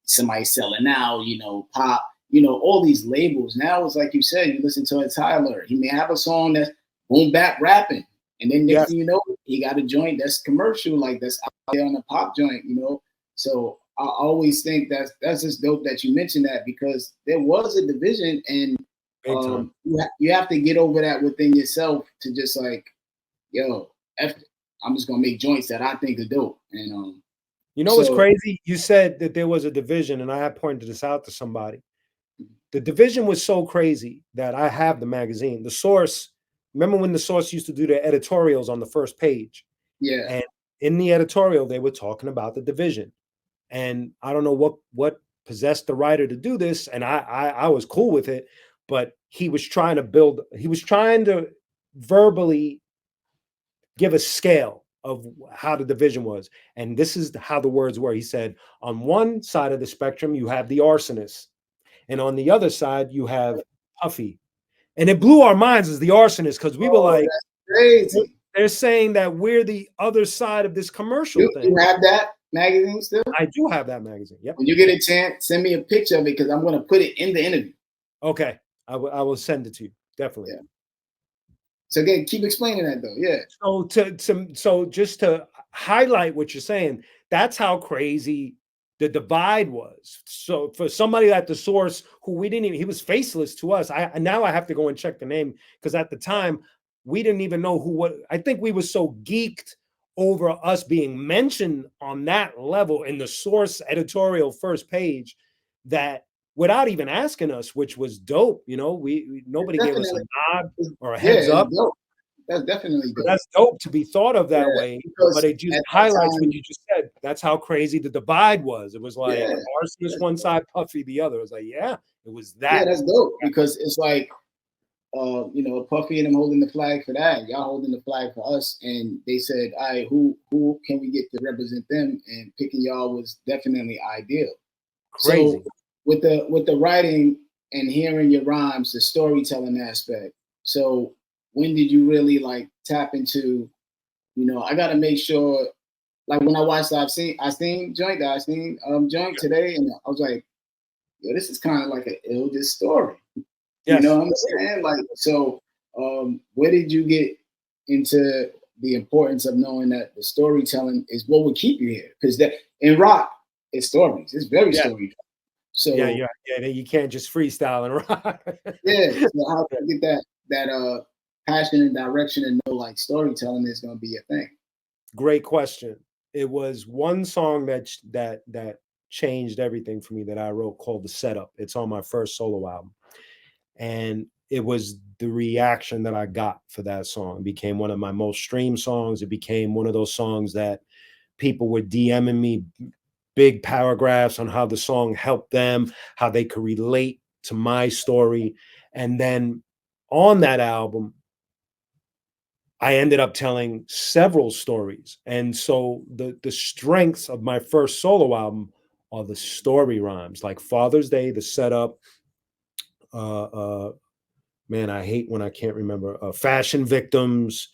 somebody selling out, pop, all these labels. Now it's like you said, you listen to a Tyler, he may have a song that's boom bap rapping, and then next thing you know, he got a joint that's commercial, like that's out there on a pop joint, So I always think that's just dope that you mentioned that, because there was a division, and you have to get over that within yourself to just like, yo, F it. I'm just gonna make joints that I think are dope. And what's crazy? You said that there was a division, and I had pointed this out to somebody. The division was so crazy that I have the magazine, The Source. Remember when The Source used to do their editorials on the first page? Yeah. And in the editorial, they were talking about the division. And I don't know what possessed the writer to do this, and I was cool with it, but he was trying to verbally give a scale of how the division was. And this is how the words were. He said, on one side of the spectrum, you have the arsonists, and on the other side, you have Puffy. And it blew our minds as the arsonists, because we were like, that's crazy. They're saying that we're the other side of this commercial thing. You have that magazine still? I do have that magazine. Yep. When you get a chance, send me a picture of it, because I'm going to put it in the interview. Okay. I will send it to you. Definitely. Yeah. So again, keep explaining that though. Yeah. So just to highlight what you're saying, that's how crazy the divide was. So for somebody at the source who we didn't even, he was faceless to us. Now I have to go and check the name, because at the time we didn't even know what. I think we were so geeked over us being mentioned on that level in the source editorial first page that without even asking us, which was dope, we nobody gave us a nod or a heads up. That's definitely dope. That's dope to be thought of that way, but it just highlights what you just said. That's how crazy the divide was. It was like Arsonist one side, Puffy the other. It was like, it was that. Yeah, that's dope, because it's like, Puffy and them holding the flag for that. Y'all holding the flag for us. And they said, all right, who can we get to represent them? And picking y'all was definitely ideal. Crazy. So with the writing and hearing your rhymes, the storytelling aspect. So when did you really like tap into, I got to make sure, like when I watched the I seen joint today, and I was like, yo, this is kind of like an illest story. Yes. You know what I'm saying? Like, so where did you get into the importance of knowing that the storytelling is what would keep you here? Because in rock, it's stories. It's very storytelling. So you can't just freestyle and rock. So how can you get that passion and direction and know like storytelling is going to be a thing? Great question. It was one song that changed everything for me that I wrote called The Setup. It's on my first solo album. And it was the reaction that I got for that song. It became one of my most streamed songs. It became one of those songs that people were DMing me big paragraphs on how the song helped them, how they could relate to my story. And then on that album, I ended up telling several stories. And so the strengths of my first solo album are the story rhymes, like Father's Day, The Setup, man, I hate when I can't remember, Fashion Victims,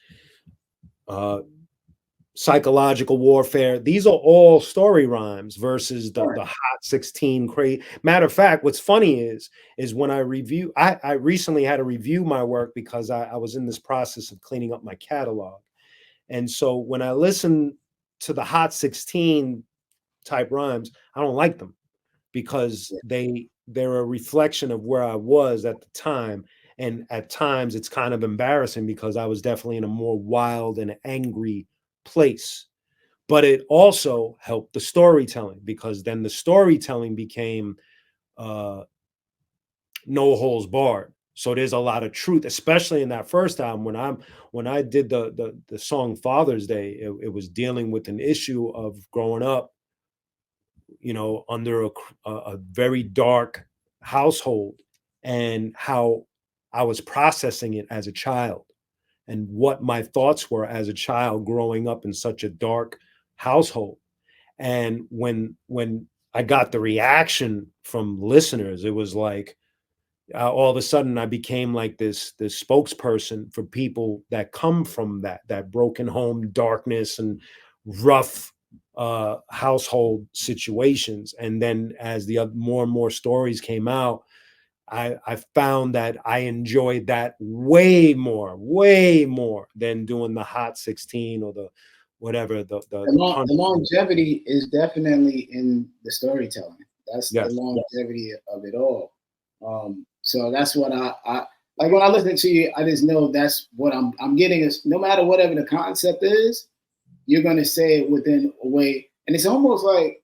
Psychological Warfare. These are all story rhymes versus the Hot 16 crazy. Matter of fact, what's funny is when I review, I recently had to review my work because I was in this process of cleaning up my catalog. And so when I listen to the Hot 16 type rhymes, I don't like them because they're a reflection of where I was at the time. And at times it's kind of embarrassing because I was definitely in a more wild and angry place. But it also helped the storytelling, because then the storytelling became no holes barred. So there's a lot of truth, especially in that first album. When I did the song Father's Day, it was dealing with an issue of growing up, under a very dark household, and how I was processing it as a child, and what my thoughts were as a child growing up in such a dark household. And when I got the reaction from listeners, it was like all of a sudden I became like this spokesperson for people that come from that broken home, darkness, and rough household situations. And then as the more and more stories came out, I found that I enjoyed that way more than doing the Hot 16 or the whatever. The longevity is definitely in the storytelling. That's the longevity of it all. So that's what I like when I listen to you. I just know that's what I'm getting. Is no matter whatever the concept is, you're gonna say it within a way, and it's almost like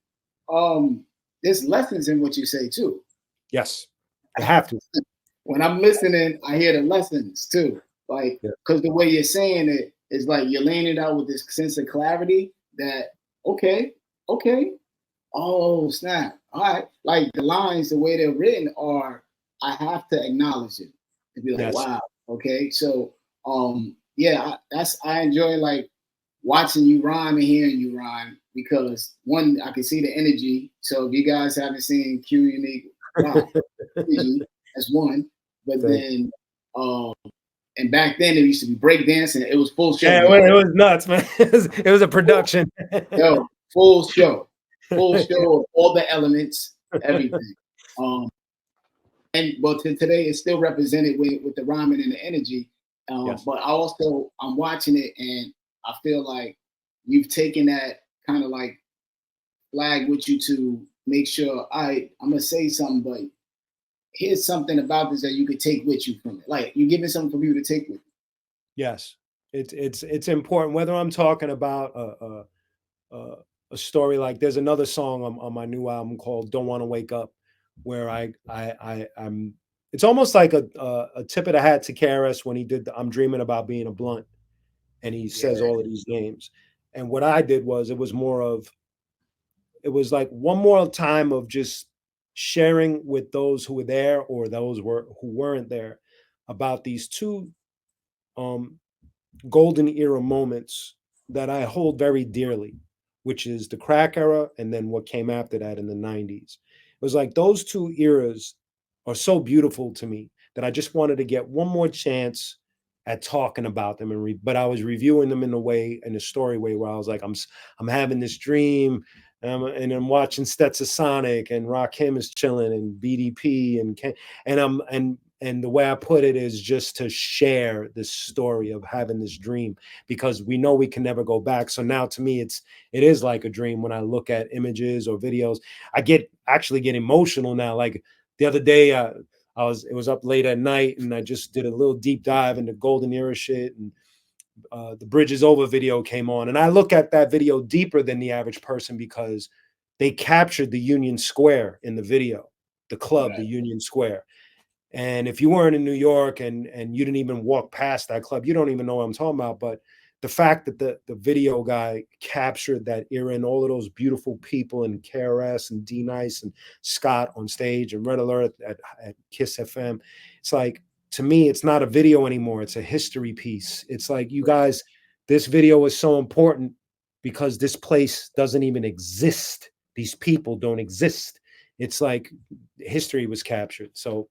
there's lessons in what you say too. Yes. I have to. When I'm listening, I hear the lessons too. Like, because the way you're saying it is like you're laying it out with this sense of clarity that, okay, Oh snap! All right, like the lines, the way they're written are, I have to acknowledge it to be like, Yes. wow, okay. So, yeah, I enjoy like watching you rhyme and hearing you rhyme because one, I can see the energy. So if you guys haven't seen Q Unique Rock energy, that's one. But Thank then, and back then it used to be break dancing. It was full show, Yeah, yo. it was nuts, man. It was a production. Yo, full show of all the elements, everything. Um, and but today it's still represented with the rhyming and the energy. Yes. But I'm watching it and I feel like you've taken that kind of like flag with you to make sure I'm gonna say something, but here's something about this that you could take with you from it. Like you're giving something for people to take with you. Yes. It's important whether I'm talking about a, a story like there's another song on my new album called "Don't Want to Wake Up," where I'm. It's almost like a tip of the hat to KRS when he did "I'm Dreaming About Being a Blunt," and he says Yeah, all of these names. And what I did was it was like one more time of just sharing with those who were there or who weren't there about these two um golden era moments that I hold very dearly, which is the crack era and then what came after that in the 90s. It was like those two eras are so beautiful to me that I just wanted to get one more chance at talking about them but I was reviewing them in a story way where I was like I'm having this dream and I'm watching Stetsasonic and Rakim is chilling and BDP and and the way I put it is just to share this story of having this dream because we know we can never go back. So now to me, it is like a dream when I look at images or videos. I actually get emotional now. Like the other day, it was up late at night and I just did a little deep dive into golden era shit and the Bridge is Over video came on. And I look at that video deeper than the average person because they captured the Union Square in the video, the club, the right. Union Square. And if you weren't in New York and you didn't even walk past that club, you don't even know what I'm talking about. But the fact that the video guy captured that era and all of those beautiful people and KRS and D Nice and Scott on stage and Red Alert at Kiss FM, it's like to me, it's not a video anymore. It's a history piece. It's like you guys, this video is so important because this place doesn't even exist. These people don't exist. It's like history was captured. So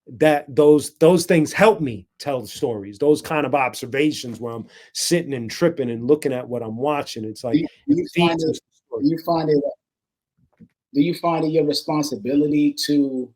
that those things help me tell the stories, those kind of observations where I'm sitting and tripping and looking at what I'm watching. It's Do like you, it feeds us the story. do you find it do you find it your responsibility to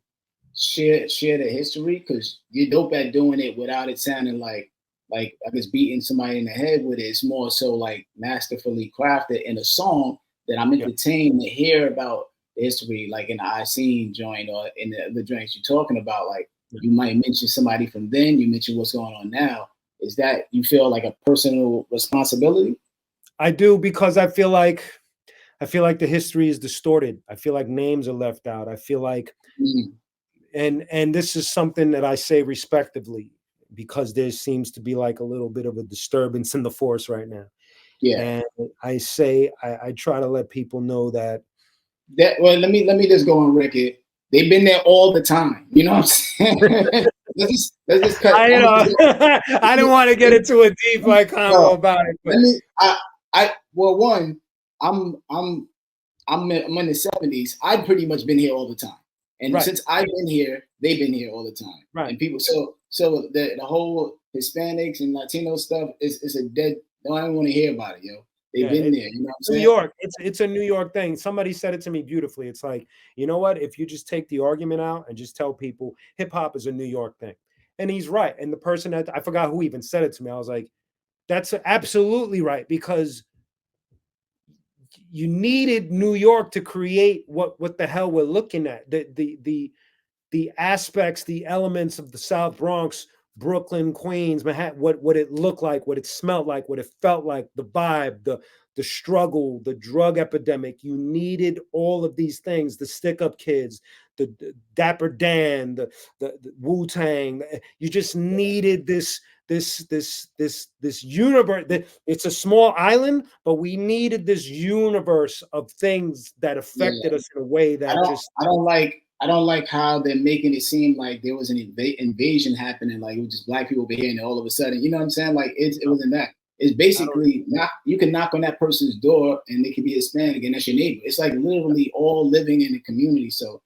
share the history because you're dope at doing it without it sounding like I guess beating somebody in the head with it. It's more so like masterfully crafted in a song that I'm Yeah. entertained to hear about the history, like in the I Seen joint or in the joints you're talking about. Like you might mention somebody from then, you mention what's going on now. Is that you feel like a personal responsibility? I do because I feel like the history is distorted. I feel like names are left out. I feel like Mm, and this is something that I say respectively because there seems to be like a little bit of a disturbance in the force right now. yeah. And I try to let people know that That well, let me just go on record. They've been there all the time. You know what I'm saying? let's just cut. I I didn't want to get into a deep like No, convo about it, but let me. I well, one, I'm in the '70s. I've pretty much been here all the time, and right, since I've been here, they've been here all the time. right. And people, so the whole Hispanics and Latino stuff is a dead. No, I don't want to hear about it, yo. They've Yeah, been there. You know what I'm New saying? York. It's a New York thing. Somebody said it to me beautifully. It's like, you know what? If you just take the argument out and just tell people hip hop is a New York thing. And he's right. And the person that I forgot who even said it to me, I was like, that's absolutely right because you needed New York to create what the hell we're looking at. The aspects, the elements of the South Bronx, Brooklyn, Queens, Manhattan, what it looked like, what it smelled like, what it felt like, the vibe, the struggle, the drug epidemic. You needed all of these things, the stick up kids, the Dapper Dan, the Wu Tang. You just needed this universe. It's a small island, but we needed this universe of things that affected us in a way that I don't like how they're making it seem like there was an invasion happening, like it was just black people over here, and all of a sudden, you know what I'm saying? Like it wasn't that. It's basically not. You can knock on that person's door, and they can be Hispanic, and that's your neighbor. It's like literally all living in a community. So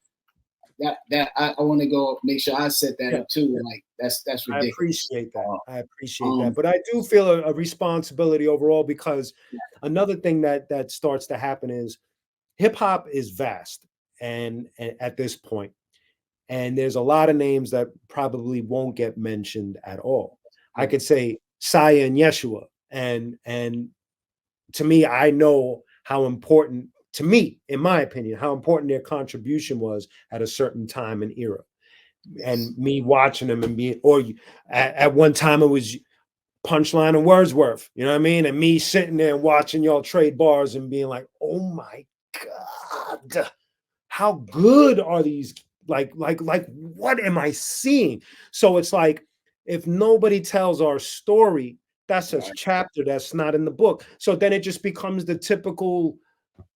that I want to go make sure I set that up too. Like that's ridiculous. I appreciate that. I appreciate that. But I do feel a responsibility overall, because another thing that starts to happen is hip hop is vast, and at this point, and there's a lot of names that probably won't get mentioned at all. I could say Saya and Yeshua, and to me, I know how important, to me, in my opinion, how important their contribution was at a certain time and era. And me watching them and being, or at one time it was Punchline and Wordsworth, you know what I mean? And me sitting there and watching y'all trade bars and being like, oh my God, how good are these? Like, what am I seeing? So it's like, if nobody tells our story, that's a chapter that's not in the book. So then it just becomes the typical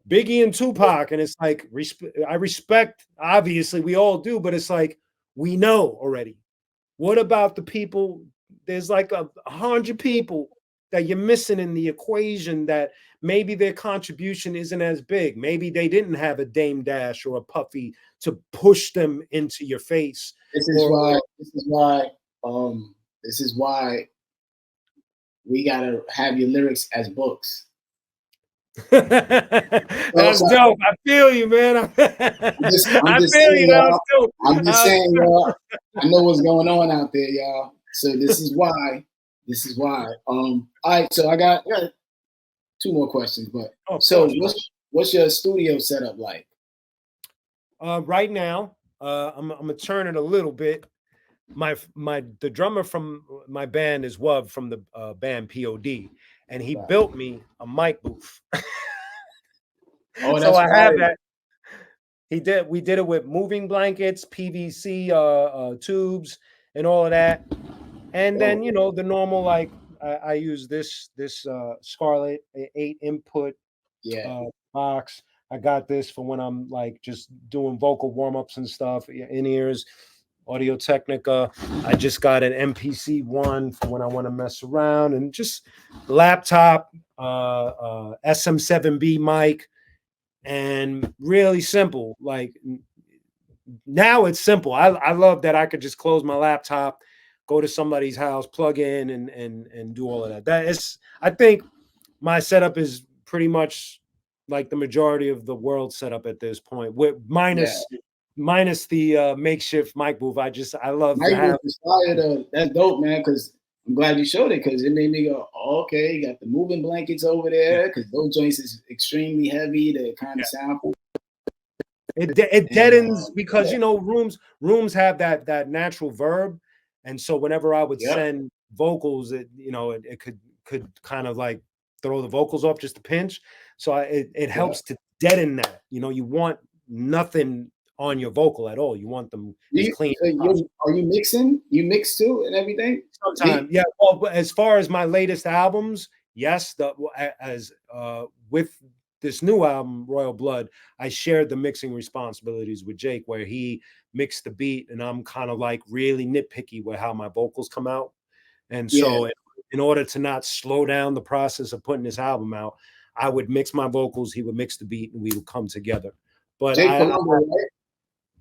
Biggie and Tupac. And it's like, I respect, obviously we all do, but it's like, we know already. What about the people? There's like 100 people that you're missing in the equation, that maybe their contribution isn't as big. Maybe they didn't have a Dame Dash or a Puffy to push them into your face. This is why we gotta have your lyrics as books. That's dope. I feel you, man. I'm just saying, y'all. I know what's going on out there, y'all. So this is why. All right, so I got 2 more questions, but what's your studio setup like? Right now, I'm gonna turn it a little bit. The drummer from my band is Wub from the band POD, and he built me a mic booth. So I have that. We did it with moving blankets, PVC tubes, and all of that. And then, you know, the normal, like I use this Scarlett 8 input box. I got this for when I'm like just doing vocal warm-ups and stuff, in-ears, Audio Technica. I just got an MPC one for when I want to mess around, and just laptop, SM7B mic, and really simple. Like now it's simple. I love that I could just close my laptop, go to somebody's house, plug in, and do all of that. That is, I think my setup is pretty much like the majority of the world setup at this point, with minus the makeshift mic booth. I love to have. That's dope, man, because I'm glad you showed it, because it made me go, oh, okay, you got the moving blankets over there, because those joints is extremely heavy to kind of sound. It deadens, because you know, rooms have that natural verb, and so whenever I would send vocals, it could kind of like throw the vocals off just a pinch. So it helps to deaden that. You know, you want nothing on your vocal at all. You want them clean. Are you mixing? You mix too and everything? Sometimes, yeah. Well, as far as my latest albums, yes. With this new album, Royal Blood, I shared the mixing responsibilities with Jake, where he mixed the beat, and I'm kind of like really nitpicky with how my vocals come out. And so in order to not slow down the process of putting this album out, I would mix my vocals, he would mix the beat, and we would come together. But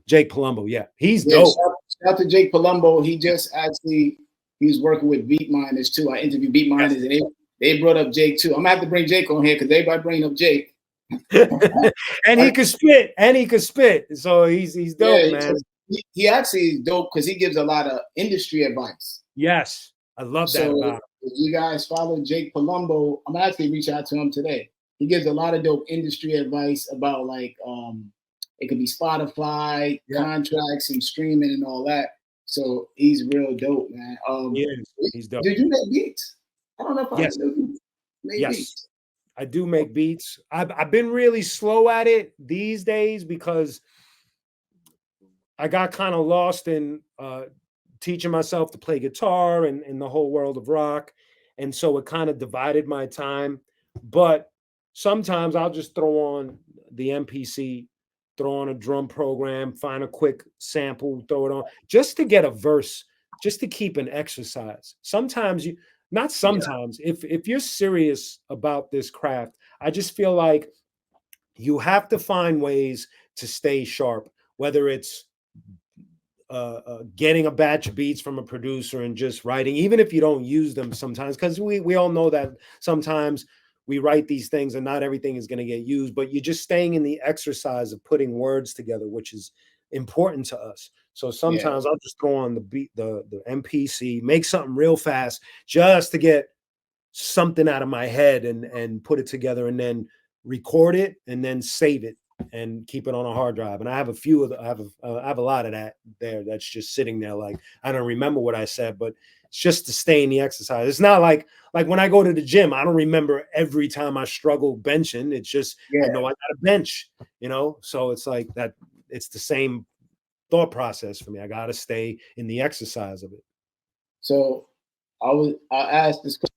Jake Palumbo, yeah. He's dope. Shout out to Jake Palumbo. He's working with Beat Miners too. I interviewed Beat Miners, and they brought up Jake too. I'm gonna have to bring Jake on here, because everybody bring up Jake. And he could spit. So he's dope, man. He actually is dope, because he gives a lot of industry advice. Yes, I love that about him. If you guys follow Jake Palumbo, I'm gonna actually reach out to him today. He gives a lot of dope industry advice about like it could be Spotify, contracts and streaming and all that. So he's real dope, man. He's dope. Did you make beats? I don't know if I make beats. I do make beats. I've been really slow at it these days, because I got kind of lost in teaching myself to play guitar and in the whole world of rock. And so it kind of divided my time. But sometimes I'll just throw on the MPC, throw on a drum program, find a quick sample, throw it on just to get a verse, just to keep an exercise. Sometimes you, not sometimes, if you're serious about this craft, I just feel like you have to find ways to stay sharp, whether it's getting a batch of beats from a producer and just writing, even if you don't use them sometimes, because we all know that sometimes we write these things and not everything is going to get used, but you're just staying in the exercise of putting words together, which is important to us. So sometimes I'll just throw on the beat, the MPC, make something real fast just to get something out of my head and put it together, and then record it and then save it and keep it on a hard drive. And I have a few of the, I have a lot of that there that's just sitting there. Like, I don't remember what I said, but it's just to stay in the exercise. It's not like when I go to the gym, I don't remember every time I struggle benching. It's just, I know I got to bench, you know? So it's like that. It's the same thought process for me. I got to stay in the exercise of it. So I asked this question,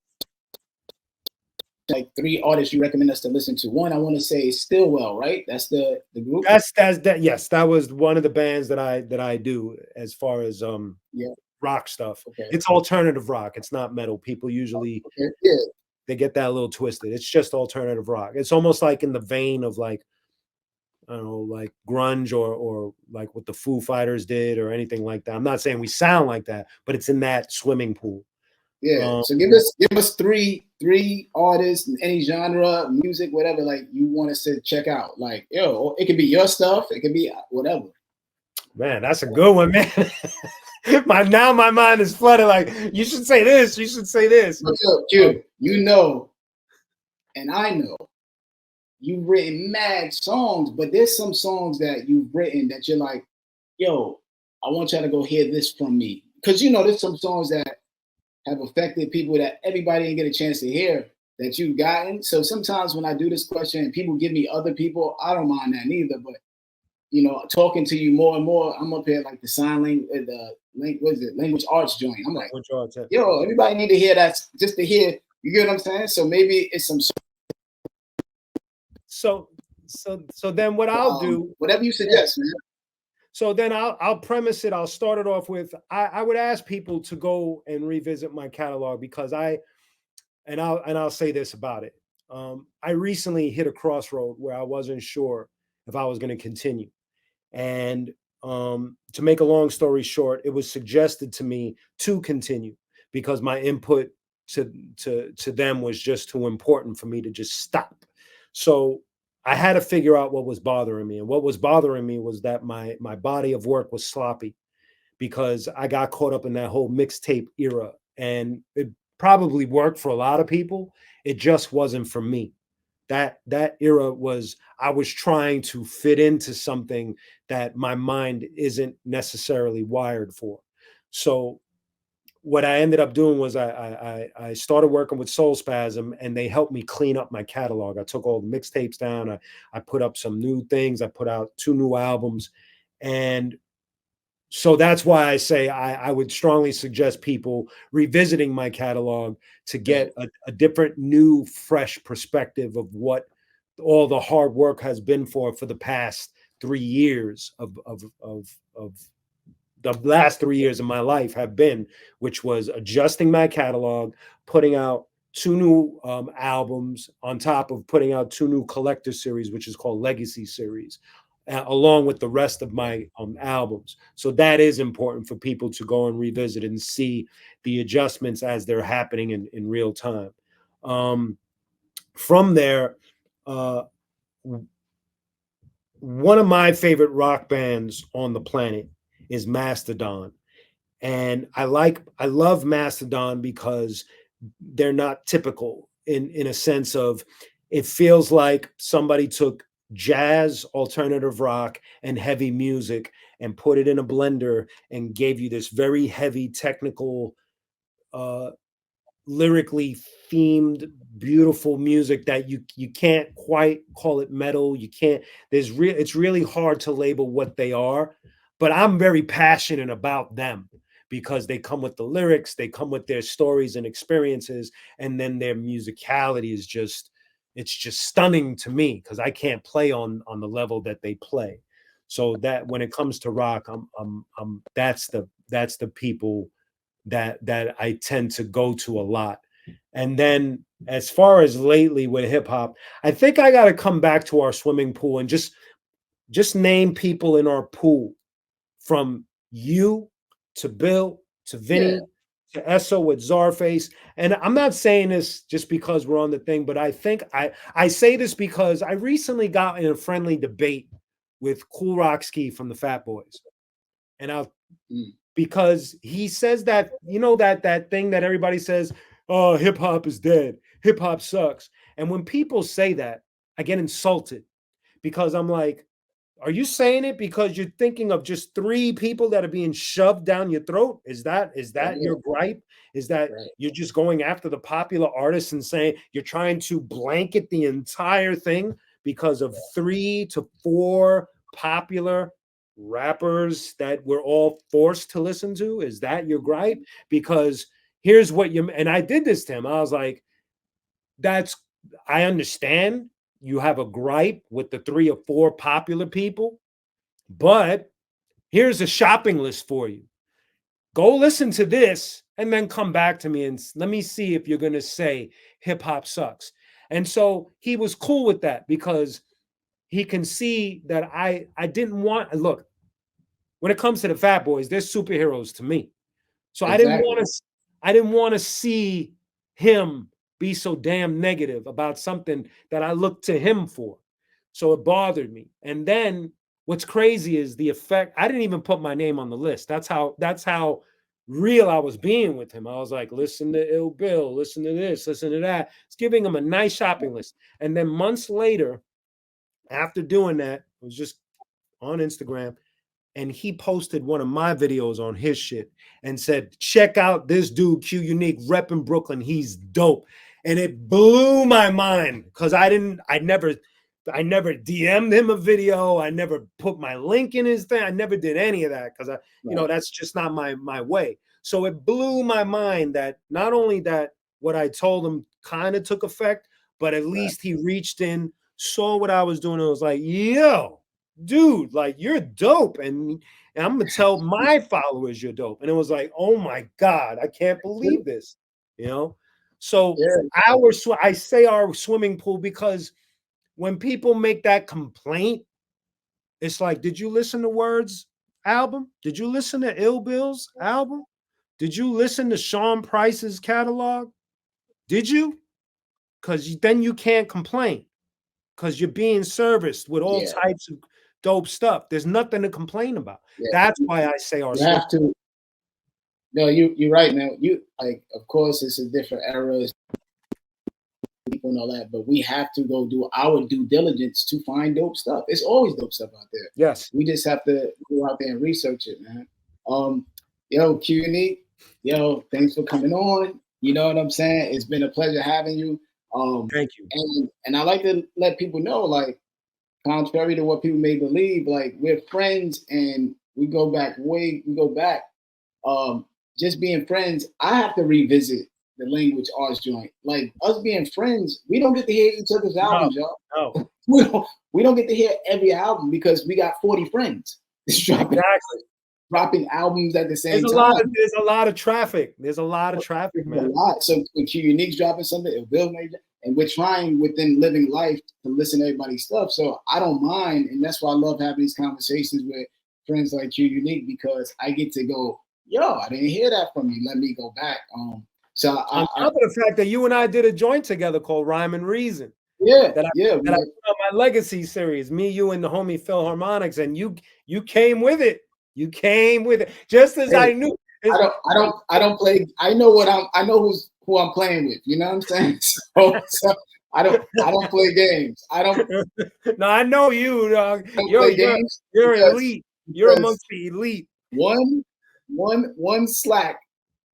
like 3 artists you recommend us to listen to. One, I want to say Stillwell, right? That's the group. That's that. Yes, that was one of the bands that I do as far as rock stuff. Okay. It's alternative rock. It's not metal. People usually they get that a little twisted. It's just alternative rock. It's almost like in the vein of like, I don't know, like grunge or like what the Foo Fighters did or anything like that. I'm not saying we sound like that, but it's in that swimming pool. Yeah. So give us three artists in any genre, music, whatever, like you want us to check out. Like, yo, it could be your stuff, it could be whatever. Man, that's a good one, man. Now my mind is flooded. Like, you should say this, you should say this. Q, you know, and I know you've written mad songs, but there's some songs that you've written that you're like, yo, I want y'all to go hear this from me. Because you know, there's some songs that have affected people that everybody didn't get a chance to hear that you've gotten. So sometimes when I do this question and people give me other people, I don't mind that neither. But you know, talking to you more and more, I'm up here like the sign language, language arts joint. I'm like, yo, everybody need to hear that just to hear. You get what I'm saying? So maybe it's some. So then what I'll do, whatever you suggest, man. So then I'll premise it. I'll start it off with, I would ask people to go and revisit my catalog because I'll say this about it. I recently hit a crossroad where I wasn't sure if I was going to continue. And to make a long story short, it was suggested to me to continue because my input to them was just too important for me to just stop. So I had to figure out what was bothering me. And what was bothering me was that my body of work was sloppy because I got caught up in that whole mixtape era. And it probably worked for a lot of people. It just wasn't for me. That era was, I was trying to fit into something that my mind isn't necessarily wired for. So what I ended up doing was I started working with Soul Spasm, and they helped me clean up my catalog. I took all the mixtapes down. I put up some new things. I put out 2 new albums. And so that's why I say I would strongly suggest people revisiting my catalog to get a different, new, fresh perspective of what all the hard work has been for the past 3 years of the last 3 years of my life have been, which was adjusting my catalog, putting out 2 new albums on top of putting out 2 new collector series, which is called Legacy Series, along with the rest of my albums. So that is important for people to go and revisit and see the adjustments as they're happening in real time. From there, one of my favorite rock bands on the planet is Mastodon. And I love Mastodon because they're not typical in a sense of, it feels like somebody took jazz, alternative rock, and heavy music and put it in a blender and gave you this very heavy, technical, lyrically themed, beautiful music that you can't quite call it metal. You can't, it's really hard to label what they are, but I'm very passionate about them because they come with the lyrics, they come with their stories and experiences, and then their musicality is just, it's just stunning to me because I can't play on the level that they play. So that when it comes to rock, that's the people that I tend to go to a lot. And then as far as lately with hip hop, I think I got to come back to our swimming pool and just name people in our pool, from you to Bill to Vinny to Esso with Czarface. And I'm not saying this just because we're on the thing, but I think I say this because I recently got in a friendly debate with Cool Rock-Ski from the Fat Boys. And because he says that, you know, that thing that everybody says, oh, hip hop is dead, hip hop sucks. And when people say that, I get insulted because I'm like, are you saying it because you're thinking of just 3 people that are being shoved down your throat? Is that your gripe? Is that you're just going after the popular artists and saying you're trying to blanket the entire thing because of 3 to 4 popular rappers that we're all forced to listen to? Is that your gripe? Because here's what and I did this to him. I was like, I understand you have a gripe with the 3 or 4 popular people, but here's a shopping list for you. Go listen to this and then come back to me and let me see if you're going to say hip hop sucks. And so he was cool with that because he can see that I didn't want, look, when it comes to the Fat Boys, they're superheroes to me. So exactly. I didn't want to see him be so damn negative about something that I looked to him for. So it bothered me. And then what's crazy is the effect. I didn't even put my name on the list. That's how real I was being with him. I was like, listen to Ill Bill, listen to this, listen to that. It's giving him a nice shopping list. And then months later, after doing that, I was just on Instagram, and he posted one of my videos on his shit and said, check out this dude, Q Unique, repping Brooklyn. He's dope. And it blew my mind because I never DM'd him a video. I never put my link in his thing. I never did any of that because you know, that's just not my way. So it blew my mind that not only that what I told him kind of took effect, but at least he reached in, saw what I was doing, and was like, yo, dude, like, you're dope. And I'm going to tell my followers you're dope. And it was like, oh my God, I can't believe this, you know? So I say our swimming pool because when people make that complaint, it's like, did you listen to Words album? Did you listen to Ill Bill's album? Did you listen to Sean Price's catalog? Did you? Because then you can't complain because you're being serviced with all types of dope stuff. There's nothing to complain about. That's why I say our have to. No, you're right, man. You like, of course, it's a different era, people and all that, but we have to go do our due diligence to find dope stuff. It's always dope stuff out there. Yes, we just have to go out there and research it, man. Yo, Q Unique, yo, thanks for coming on. You know what I'm saying? It's been a pleasure having you. Thank you. And I like to let people know, like, contrary to what people may believe, like, we're friends and we go back. Just being friends, I have to revisit the language arts joint. Like, us being friends, we don't get to hear each other's albums, y'all. No. we don't get to hear every album because we got 40 friends. Dropping albums at the same time. There's a lot of traffic. There's a lot of traffic, man. A lot. So when Q Unique's dropping something, it'll build major. And we're trying within living life to listen to everybody's stuff. So I don't mind. And that's why I love having these conversations with friends like Q Unique, because I get to go, yo, I didn't hear that from you. Let me go back. So on top of the fact that you and I did a joint together called Rhyme and Reason. That I put on my Legacy series, me, you, and the homie Phil Harmonics, and you came with it. You came with it, just as I knew. I don't play. I know who I'm playing with. You know what I'm saying? So I don't play games. I don't. No, I know you, dog. You're elite. You're amongst the elite. One slack,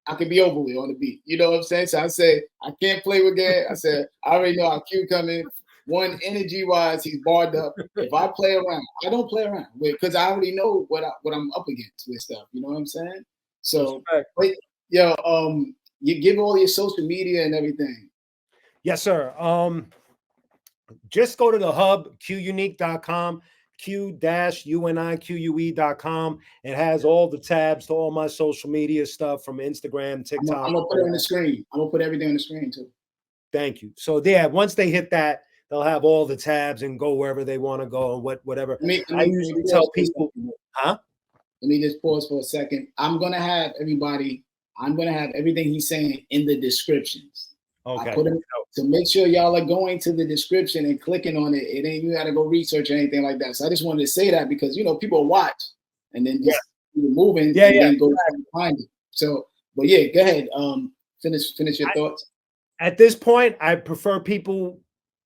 I could be over with on the beat. You know what I'm saying? So I say I can't play with that. I said I already know how Q coming. One, energy wise, he's barred up. If I play around, I don't play around because I already know what I'm up against with stuff. You know what I'm saying? So, Respect. wait, yo, you give all your social media and everything. Yes, sir. Just go to the hub, qunique.com, q-unique.com. It has all the tabs to all my social media stuff from Instagram, TikTok. I'm gonna put it on the screen. I'm gonna put everything on the screen too. Thank you. So yeah, once they hit that, they'll have all the tabs and go wherever they want to go and whatever. I usually tell people, huh? Let me just pause for a second. I'm gonna have everything he's saying in the descriptions. Okay. I put him to make sure y'all are going to the description and clicking on it. It ain't you gotta go research or anything like that. So I just wanted to say that because people watch and then just moving then go find it. So, but yeah, go ahead. Finish your thoughts. At this point, I prefer people.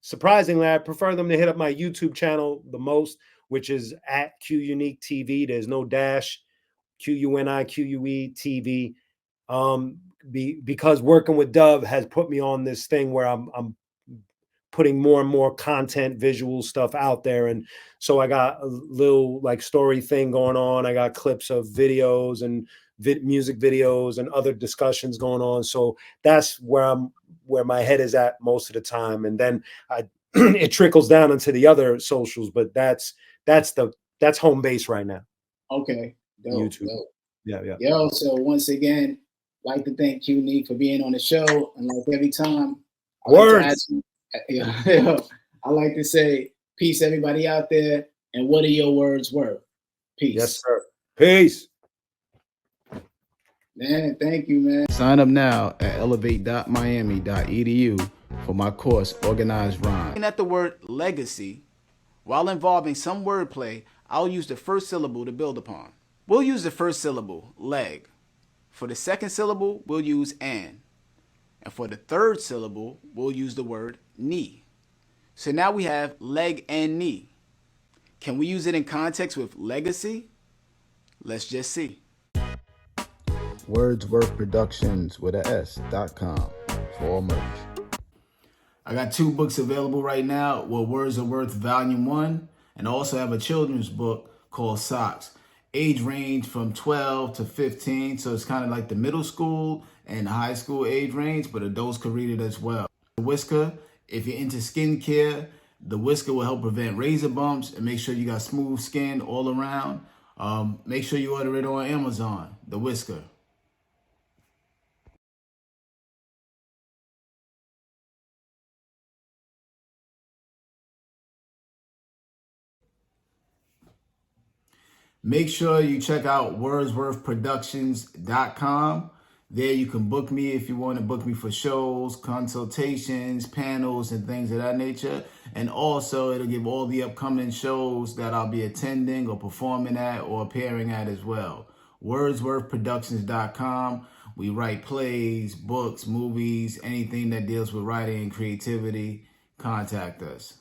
Surprisingly, I prefer them to hit up my YouTube channel the most, which is at QUnique.TV. There's no dash, QUNIQUE.TV. Because working with Dove has put me on this thing where I'm putting more and more content, visual stuff out there, and so I got a little like story thing going on. I got clips of videos and music videos and other discussions going on. So that's where my head is at most of the time, and then it trickles down into the other socials. But that's home base right now. Okay, dope, YouTube. Dope. Yeah. Yo, so once again, like to thank QUnique for being on the show, and like every time, I like to say, peace, everybody out there, and what are your words worth? Peace. Yes, sir. Peace. Man, thank you, man. Sign up now at elevate.miami.edu for my course, Organized Rhyme. Looking at the word legacy, while involving some wordplay, I'll use the first syllable to build upon. We'll use the first syllable, leg. For the second syllable, we'll use an. And for the third syllable, we'll use the word knee. So now we have leg and knee. Can we use it in context with legacy? Let's just see. Wordsworth Productions with a S.com for all merch. I got 2 books available right now. Words Are Worth Volume 1, and I also have a children's book called Socks. Age range from 12 to 15, so it's kind of like the middle school and high school age range, but adults could read it as well. The Wizker, if you're into skincare, the Wizker will help prevent razor bumps and make sure you got smooth skin all around. Make sure you order it on Amazon, the Wizker. Make sure you check out Wordsworthproductions.com. There you can book me if you want to book me for shows, consultations, panels, and things of that nature. And also it'll give all the upcoming shows that I'll be attending or performing at or appearing at as well. Wordsworthproductions.com. We write plays, books, movies, anything that deals with writing and creativity. Contact us.